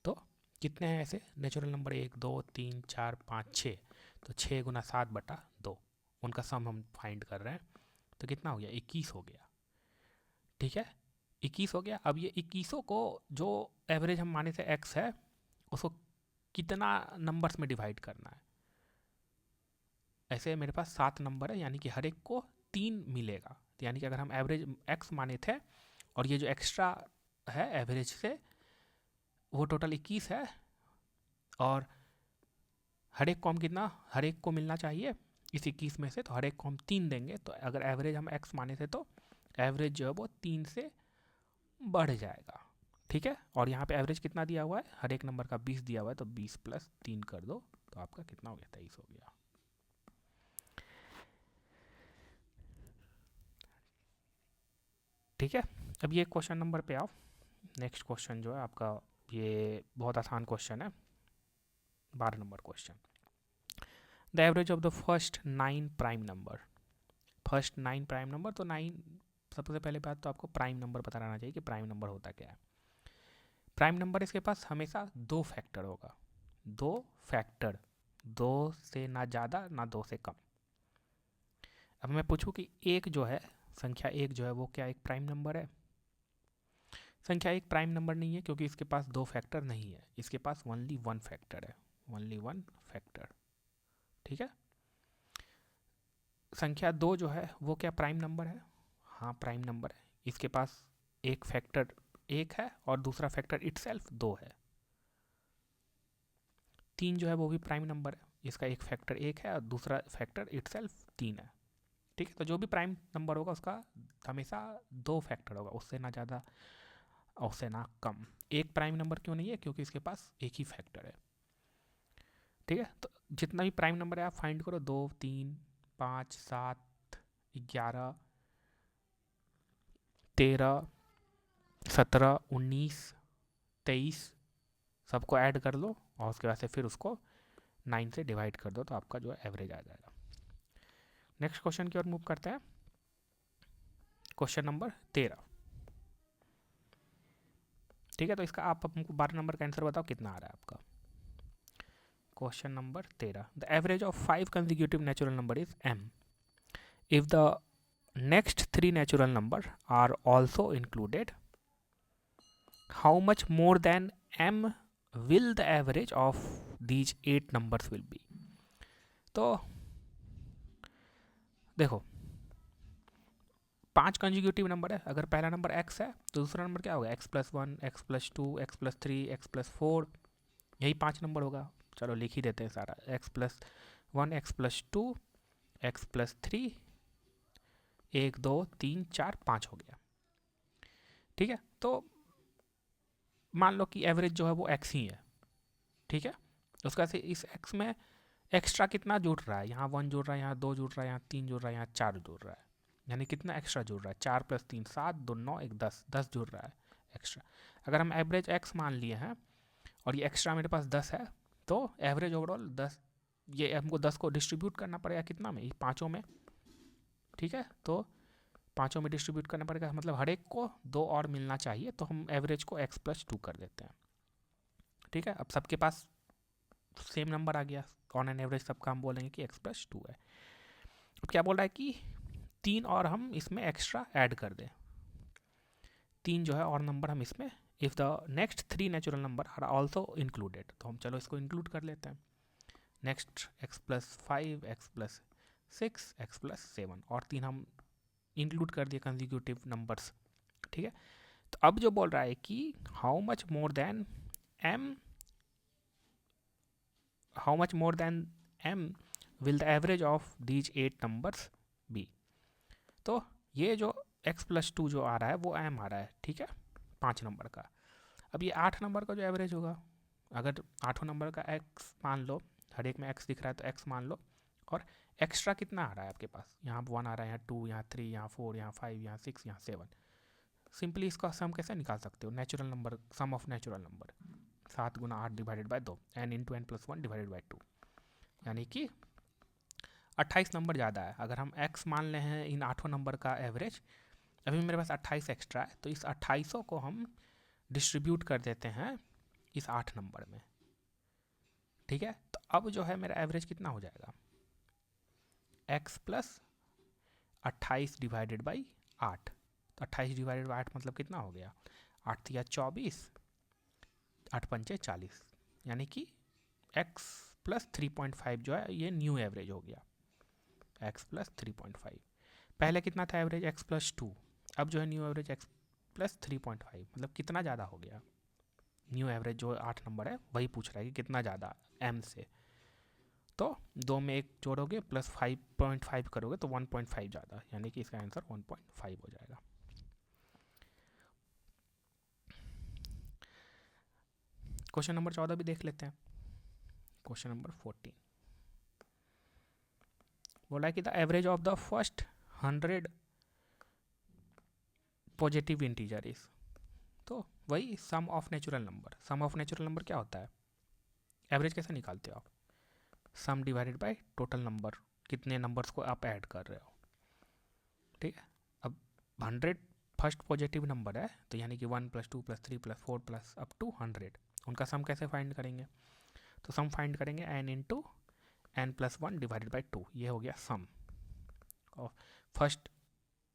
तो कितने हैं ऐसे नेचुरल नंबर, 1 2 3 4 5 6, तो 6 गुना 7/2 उनका सम हम फाइंड कर रहे हैं, तो कितना हो गया, 21 हो गया। ठीक है, 21 हो गया। अब ये 21 को जो एवरेज हम माने थे x है, उसको कितना नंबर्स में डिवाइड करना है। ऐसे मेरे पास 7 नंबर है, यानी कि हर एक को 3 मिलेगा, तो यानी कि अगर हम एवरेज x माने थे और ये जो एक्स्ट्रा है एवरेज से वो टोटल 21 है, और हर एक को हम कितना, हर एक को मिलना चाहिए इस 21 में से, तो हर एक को हम 3 देंगे, तो अगर एवरेज हम x माने थे तो एवरेज जो है वो 3 से बढ़ जाएगा। ठीक है, और यहाँ पे एवरेज कितना दिया हुआ है, हर एक नंबर का 20 दिया हुआ है, तो 20 प्लस 3 कर दो तो आपका कितना हो गया, 23 हो गया। ठीक है, अब ये क्वेश्चन नंबर पे आओ। नेक्स्ट क्वेश्चन जो है आपका, ये बहुत आसान क्वेश्चन है, 12 number question. The average of the first 9 prime number, first 9 prime number, तो 9 सबसे पहले बात तो आपको प्राइम नंबर पता रहना चाहिए कि प्राइम नंबर होता क्या है। प्राइम नंबर इसके पास हमेशा 2 फैक्टर होगा, 2 फैक्टर, 2 से ना ज़्यादा ना 2 से कम। अब मैं पूछूं कि एक जो है, संख्या 1 जो है वो क्या एक प्राइम नंबर है? संख्या 1 प्राइम नंबर नहीं है, क्योंकि इसके पास 2 फैक्टर नहीं है, इसके पास ओनली 1 फैक्टर है, ओनली 1 फैक्टर। ठीक है, संख्या 2 जो है वो क्या प्राइम नंबर है? हाँ प्राइम नंबर है, इसके पास एक फैक्टर 1 है और दूसरा फैक्टर इटसेल्फ 2 है। 3 जो है वो भी प्राइम नंबर है, इसका एक फैक्टर 1 है और दूसरा फैक्टर इटसेल्फ 3 है। ठीक है, तो जो भी प्राइम नंबर होगा उसका हमेशा 2 फैक्टर होगा, उससे ना ज़्यादा और उससे ना कम। एक प्राइम नंबर क्यों नहीं है? क्योंकि इसके पास एक ही फैक्टर है। ठीक है, तो जितना भी प्राइम नंबर है आप फाइंड करो, 2 3 5 7 11 13 17 19 23 सबको ऐड कर लो और उसके बाद से फिर उसको 9 से डिवाइड कर दो, तो आपका जो है एवरेज आ जाएगा। नेक्स्ट क्वेश्चन की ओर मूव करते हैं, क्वेश्चन नंबर 13। ठीक है, तो इसका आप हमको 12 नंबर का आंसर बताओ कितना आ रहा है आपका। Question number 13, the average of 5 consecutive natural number is m if the next 3 natural number are also included, how much more than m will the average of these 8 numbers will be? तो देखो 5 consecutive number है, अगर पहला number x है तो दूसरा number क्या होगा, x plus 1 x plus 2 x plus 3 x plus 4, यही 5 नंबर होगा। चलो लिख ही देते हैं सारा, x plus 1 x plus 2 x plus 3 1 2 3 4 5 हो गया। ठीक है, तो मान लो कि एवरेज जो है वो x ही है। ठीक है, उसका से इस x में एक्स्ट्रा कितना जुड़ रहा है, यहाँ 1 जुड़ रहा है, यहाँ 2 जुड़ रहा है, यहाँ 3 जुड़ रहा है, यहाँ 4 जुड़ रहा है, यानी कितना एक्स्ट्रा जुड़ रहा है, 4 प्लस 3 7 2 9 1 10 जुड़ रहा है एक्स्ट्रा। अगर हम एवरेज x मान लिए हैं और ये एक्स्ट्रा मेरे पास 10 है, तो एवरेज ओवरऑल 10, ये हमको 10 को डिस्ट्रीब्यूट करना पड़ेगा कितना में, पाँचों में। ठीक है, तो पाँचों में डिस्ट्रीब्यूट करना पड़ेगा, मतलब हर एक को 2 और मिलना चाहिए, तो हम एवरेज को x प्लस 2 कर देते हैं। ठीक है, अब सबके पास सेम नंबर आ गया, ऑन एन एवरेज सबका हम बोलेंगे कि x प्लस 2 है। अब क्या बोल रहा है कि 3 और हम इसमें एक्स्ट्रा ऐड कर दें, 3 जो है और नंबर हम इसमें if the next 3 natural number are also included, तो हम चलो इसको इंक्लूड कर लेते हैं। Next X plus 5, X plus 6, X plus 7, और 3 हम इंक्लूड कर दिए कंजिक्यूटिव नंबर्स, ठीक है। तो अब जो बोल रहा है कि how much more than M, how much more than M will the average of these 8 numbers be. तो ये जो x प्लस 2 जो आ रहा है वो m आ रहा है, ठीक है, 5 नंबर का। अब ये 8 नंबर का जो एवरेज होगा, अगर 8 नंबर का x मान लो, हर एक में x दिख रहा है तो x मान लो, और एक्स्ट्रा कितना आ रहा है आपके पास, यहाँ 1 आ रहा है, यहाँ 2, यहाँ 3, यहाँ 4, यहाँ 5, यहाँ 6, यहाँ 7। सिंपली इसका सम कैसे निकाल सकते हो, natural number, sum of natural number, 7 गुना 8 divided by 2, n into n plus 1 divided by 2, यानी कि 28 नंबर ज़्यादा है। अगर हम x मान ले हैं इन 8 नंबर का एवरेज, अभी मेरे पास 28 एक्स्ट्रा है, तो इस 2800 को हम डिस्ट्रीब्यूट कर देते हैं इस 8 नंबर में, ठीक है। तो अब जो है मेरा एवरेज कितना हो जाएगा, x प्लस 28 डिवाइडेड बाई 8, तो 28 डिवाइडेड बाई 8 मतलब कितना हो गया, 8 या 24, 8 पंचे 40, यानी कि x प्लस 3.5 जो है ये न्यू एवरेज हो गया, x प्लस 3.5। पहले कितना था एवरेज, x प्लस 2, अब जो है न्यू एवरेज x प्लस 3.5, मतलब कितना ज़्यादा हो गया, न्यू एवरेज जो 8 नंबर है वही पूछ रहा है कि कितना ज़्यादा m से। तो 2 में 1 जोड़ोगे प्लस 5.5 करोगे तो 1.5 ज़्यादा, यानी कि इसका आंसर 1.5 हो जाएगा। क्वेश्चन नंबर 14 भी देख लेते हैं। क्वेश्चन नंबर 14 बोला है कि the average of the first 100 positive integer is, तो वही sum of natural number. Sum of natural number क्या होता है, एवरेज कैसे निकालते हो आप, sum divided by total number, कितने नंबर्स को आप ऐड कर रहे हो, ठीक है। अब 100 फर्स्ट पॉजिटिव नंबर है, तो यानी कि 1 plus 2 plus 3 plus 4 plus up to 100, उनका सम कैसे फाइंड करेंगे, तो सम फाइंड करेंगे n into n plus 1 divided by 2, ये हो गया sum of first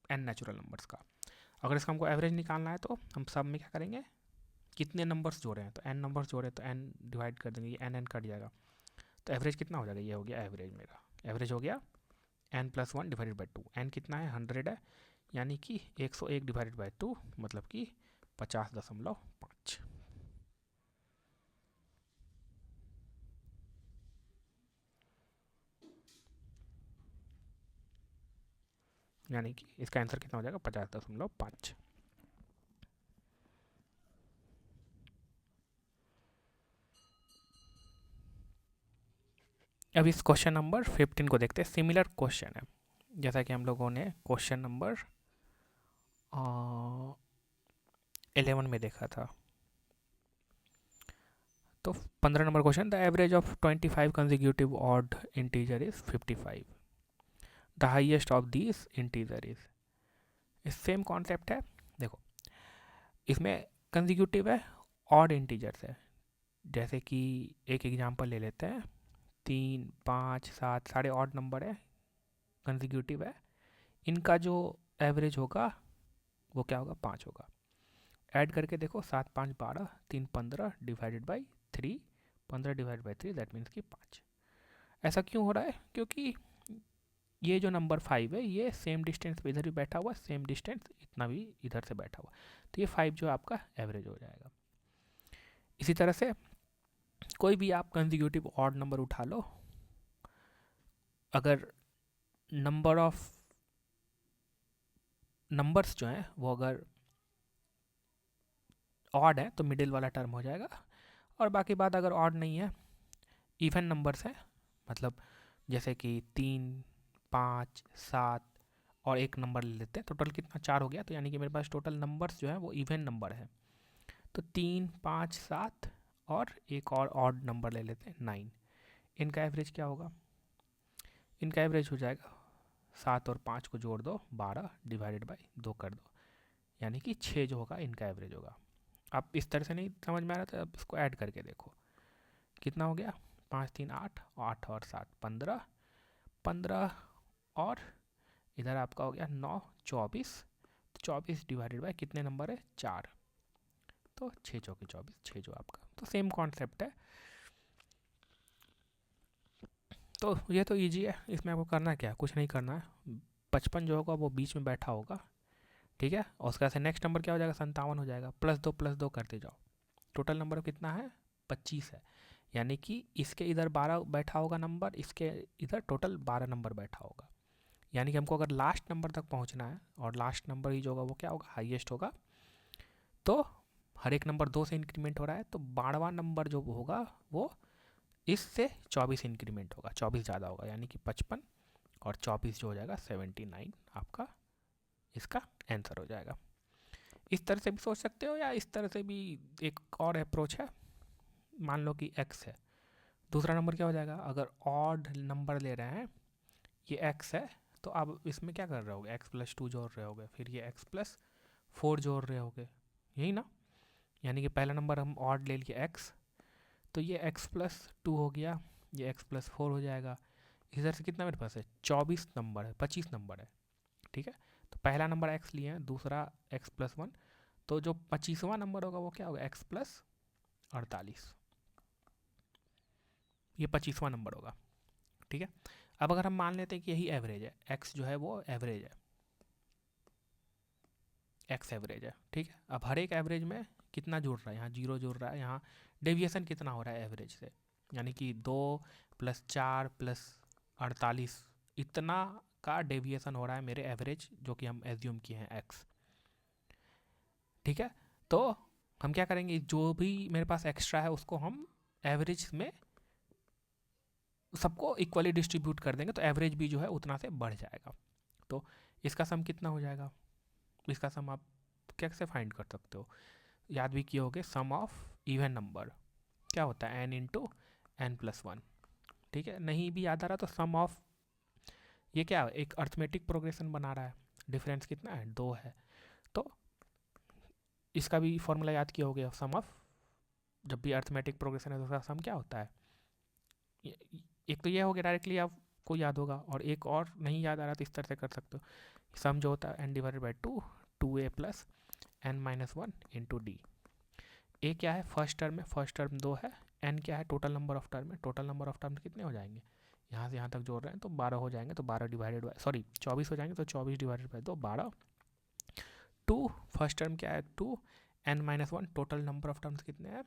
n natural numbers का। अगर इसका हमको एवरेज निकालना है तो हम सब में क्या करेंगे, कितने नंबर्स जोड़े हैं, तो n नंबर्स जोड़े तो n डिवाइड कर देंगे, ये n कट जाएगा, तो एवरेज कितना हो जाएगा, ये हो गया एवरेज, मेरा एवरेज हो गया n plus 1 divided by 2, n कितना है 100 है, यानी कि 101 डिवाइडेड बाई 2 मतलब कि 50.5, यानी कि इसका आंसर कितना हो जाएगा 50.5। अब इस क्वेश्चन नंबर 15 को देखते हैं। सिमिलर क्वेश्चन है जैसा कि हम लोगों ने क्वेश्चन नंबर 11 में देखा था। तो 15 number question, the average of 25 consecutive odd integer is 55, the highest of this integer is. इस सेम कॉन्सेप्ट है, देखो इसमें कंसेक्यूटिव है, ऑड इंटीजर्स है, जैसे कि एक एग्जांपल ले लेते हैं, 3, 5, 7 सारे ऑड नंबर है, कंसेक्यूटिव है, इनका जो एवरेज होगा वो क्या होगा, 5 होगा। ऐड करके देखो, 7 5 12, 3 15 divided by 3, 15 divide by 3 that means कि 5। ऐसा क्यों हो रहा है, क्योंकि ये जो नंबर 5 है ये सेम डिस्टेंस पे इधर भी बैठा हुआ, सेम डिस्टेंस इतना भी इधर से बैठा हुआ, तो ये 5 जो आपका एवरेज हो जाएगा। इसी तरह से कोई भी आप कंसेक्यूटिव ऑड नंबर उठा लो, अगर नंबर ऑफ नंबर्स जो हैं वो अगर ऑड है तो मिडिल वाला टर्म हो जाएगा, और बाकी बात अगर ऑड नहीं है, इवन नंबर्स है, मतलब जैसे कि 3, 5, 7 और एक नंबर ले लेते हैं, टोटल कितना 4 हो गया, तो यानी कि मेरे पास टोटल नंबर्स जो है वो इवन नंबर है। तो 3, 5, 7 और एक और ऑड नंबर ले लेते हैं 9, इनका एवरेज क्या होगा, इनका एवरेज हो जाएगा 7 और 5 को जोड़ दो 12 डिवाइडेड बाई 2 कर दो, यानी कि 6 जो होगा इनका एवरेज होगा। अब इस तरह से नहीं समझ में आ रहा था, अब इसको ऐड करके देखो कितना हो गया, 5 3 8, 8 और 7 15, 15 और इधर आपका हो गया 9 24, तो 24 डिवाइडेड बाय कितने नंबर है 4, तो 6 चौके 24, 6 जो आपका, तो सेम कॉन्सेप्ट है। तो ये तो ईजी है, इसमें आपको करना क्या है, कुछ नहीं करना है। 55 जो होगा वो बीच में बैठा होगा, ठीक है, और उसके बाद से नेक्स्ट नंबर क्या हो जाएगा, 57 हो जाएगा, प्लस दो करते जाओ। टोटल नंबर कितना है, 25 है, यानी कि इसके इधर 12 बैठा होगा नंबर, इसके इधर टोटल 12 नंबर बैठा होगा। यानी कि हमको अगर लास्ट नंबर तक पहुंचना है, और लास्ट नंबर ही जो होगा वो क्या होगा, हाईएस्ट होगा, तो हर एक नंबर 2 से इंक्रीमेंट हो रहा है, तो 12वां नंबर जो होगा वो इससे 24 इंक्रीमेंट होगा, 24 ज़्यादा होगा, यानी कि 55 और 24 जो हो जाएगा 79 आपका इसका आंसर हो जाएगा। इस तरह से भी सोच सकते हो, या इस तरह से भी एक और अप्रोच है। मान लो कि x है, दूसरा नंबर क्या हो जाएगा, अगर ऑड नंबर ले रहे हैं, ये x है, तो आप इसमें क्या कर रहे होगे, x+2 जोड़ रहे होगे, फिर ये x+4 जोड़ रहे होगे, यही ना। यानी कि पहला नंबर हम ऑड ले लिए x, तो ये x+2 हो गया, ये x+4 हो जाएगा। इधर से कितना मेरे पास है, 24 नंबर है, 25 नंबर है, ठीक है। तो पहला नंबर x लिए हैं, दूसरा x+1, तो जो 25वां नंबर होगा वो क्या होगा, x+48, ये 25वां नंबर होगा, ठीक है। अब अगर हम मान लेते हैं कि यही एवरेज है, x जो है वो एवरेज है, x एवरेज है, ठीक है। अब हर एक एवरेज में कितना जुड़ रहा है, यहाँ 0 जुड़ रहा है, यहाँ डेविएशन कितना हो रहा है एवरेज से, यानी कि 2 + 4 + 48, इतना का डेविएशन हो रहा है मेरे एवरेज, जो कि हम एज्यूम किए हैं x, ठीक है। तो हम क्या करेंगे, जो भी मेरे पास एक्स्ट्रा है उसको हम एवरेज में सबको इक्वली डिस्ट्रीब्यूट कर देंगे, तो एवरेज भी जो है उतना से बढ़ जाएगा। तो इसका सम कितना हो जाएगा, इसका सम आप कैसे फाइंड कर सकते हो, याद भी किए होगे, सम ऑफ इवन नंबर क्या होता है, n × n+1, ठीक है। नहीं भी याद आ रहा तो सम ऑफ, ये क्या एक अर्थमेटिक प्रोग्रेशन बना रहा है, डिफरेंस कितना है, 2 है, तो इसका भी फॉर्मूला याद किया होगा, सम ऑफ, जब भी अर्थमेटिक प्रोग्रेशन है तो उसका सम क्या होता है, एक तो ये हो गया डायरेक्टली आपको याद होगा, और एक और नहीं याद आ रहा तो इस तरह से कर सकते हो, सम जो होता है n/2 2a + n-1 × d। ए क्या है, फर्स्ट टर्म में, फर्स्ट टर्म 2 है, n क्या है, टोटल नंबर ऑफ टर्म है, टोटल नंबर ऑफ टर्म कितने हो जाएंगे, यहाँ से यहाँ तक जोड़ रहे हैं तो 12 हो जाएंगे, तो 12 डिवाइडेड बाय, सॉरी 24 हो जाएंगे, तो 24 डिवाइडेड बाय 2 12, 2 फर्स्ट टर्म क्या है 2, n-1 total number of terms कितने हैं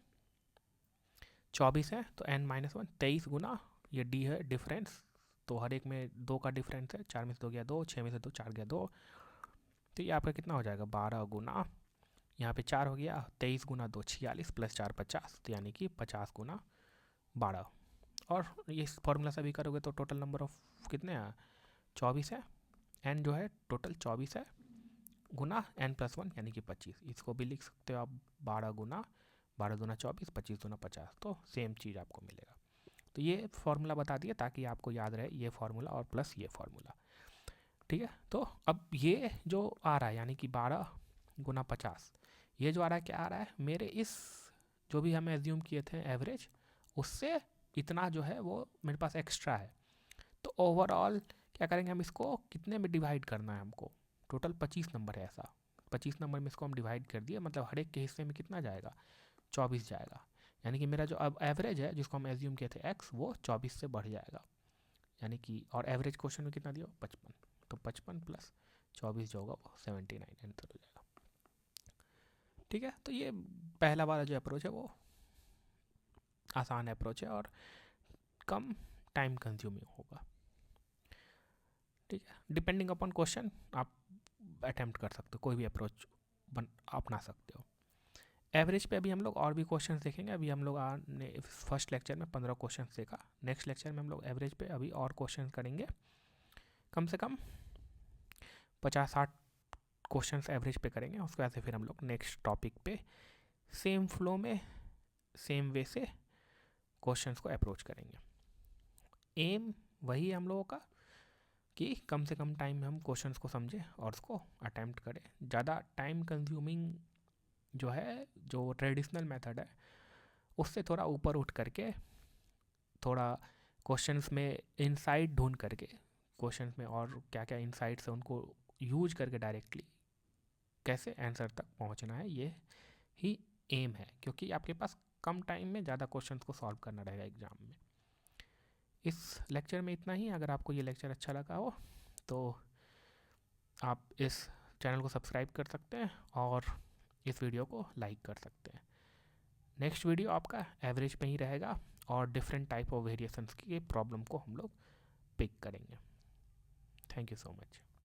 24 है, तो n-1 23 गुना ये d है डिफरेंस, तो हर एक में 2 का डिफरेंस है, 4 में से 2 गया 2, 6 में से 2 4 गया 2, तो ये आपका कितना हो जाएगा 12 गुना, यहाँ पे 4 हो गया, 23 गुना 2 46 + 4 50, तो यानी कि 50 गुना 12, और ये फॉर्मूला से भी करोगे तो टोटल नंबर ऑफ कितने हैं 24 है, n जो है टोटल 24 है, गुना n+1 यानी कि 25, इसको भी लिख सकते हो आप 12 गुना 12 दूना 24, 25 दूना 50, तो सेम चीज़ आपको मिलेगा। तो ये फार्मूला बता दिया ताकि आपको याद रहे, ये फार्मूला और प्लस ये फार्मूला, ठीक है। तो अब ये जो आ रहा है यानी कि 12 गुना 50, ये जो आ रहा है क्या आ रहा है, मेरे इस जो भी हमें एज्यूम किए थे एवरेज, उससे इतना जो है वो मेरे पास एक्स्ट्रा है, तो ओवरऑल क्या करेंगे हम, इसको कितने में डिवाइड करना है हमको, टोटल 25 नंबर है, ऐसा 25 नंबर में इसको हम डिवाइड कर दिए, मतलब हर एक के हिस्से में कितना जाएगा 24 जाएगा, यानी कि मेरा जो अब एवरेज है जिसको हम एज्यूम किए थे x, वो 24 से बढ़ जाएगा, यानी कि, और एवरेज क्वेश्चन में कितना दिया 55, तो 55 + 24 जो होगा वो 79 आंसर हो जाएगा, ठीक है। तो ये पहला वाला जो अप्रोच है वो आसान अप्रोच है और कम टाइम कंज्यूमिंग होगा, ठीक है। डिपेंडिंग अपॉन क्वेश्चन आप अटेम्प्ट कर सकते हो, कोई भी अप्रोच अपना सकते हो। एवरेज पे अभी हम लोग और भी क्वेश्चंस देखेंगे, अभी हम लोग ने फर्स्ट लेक्चर में 15 क्वेश्चंस देखा, नेक्स्ट लेक्चर में हम लोग एवरेज पे अभी और क्वेश्चंस करेंगे, कम से कम 50-60 क्वेश्चंस एवरेज पे करेंगे, उसके बाद से फिर हम लोग नेक्स्ट टॉपिक पे सेम फ्लो में सेम वे से क्वेश्चंस को अप्रोच करेंगे। एम वही है हम लोगों का कि कम से कम टाइम में हम क्वेश्चंस को समझें और उसको अटैम्प्ट करें। ज़्यादा टाइम कंज्यूमिंग जो है, जो ट्रेडिशनल मेथड है, उससे थोड़ा ऊपर उठ करके, थोड़ा क्वेश्चंस में इनसाइट ढूंढ करके, क्वेश्चंस में और क्या क्या इनसाइट्स है उनको यूज करके डायरेक्टली कैसे आंसर तक पहुंचना है, ये ही एम है, क्योंकि आपके पास कम टाइम में ज़्यादा क्वेश्चंस को सॉल्व करना रहेगा एग्ज़ाम में। इस लेक्चर में इतना ही। अगर आपको ये लेक्चर अच्छा लगा हो तो आप इस चैनल को सब्सक्राइब कर सकते हैं और इस वीडियो को लाइक कर सकते हैं। नेक्स्ट वीडियो आपका एवरेज पे ही रहेगा और डिफरेंट टाइप ऑफ वेरिएशंस की प्रॉब्लम को हम लोग पिक करेंगे। Thank you so much.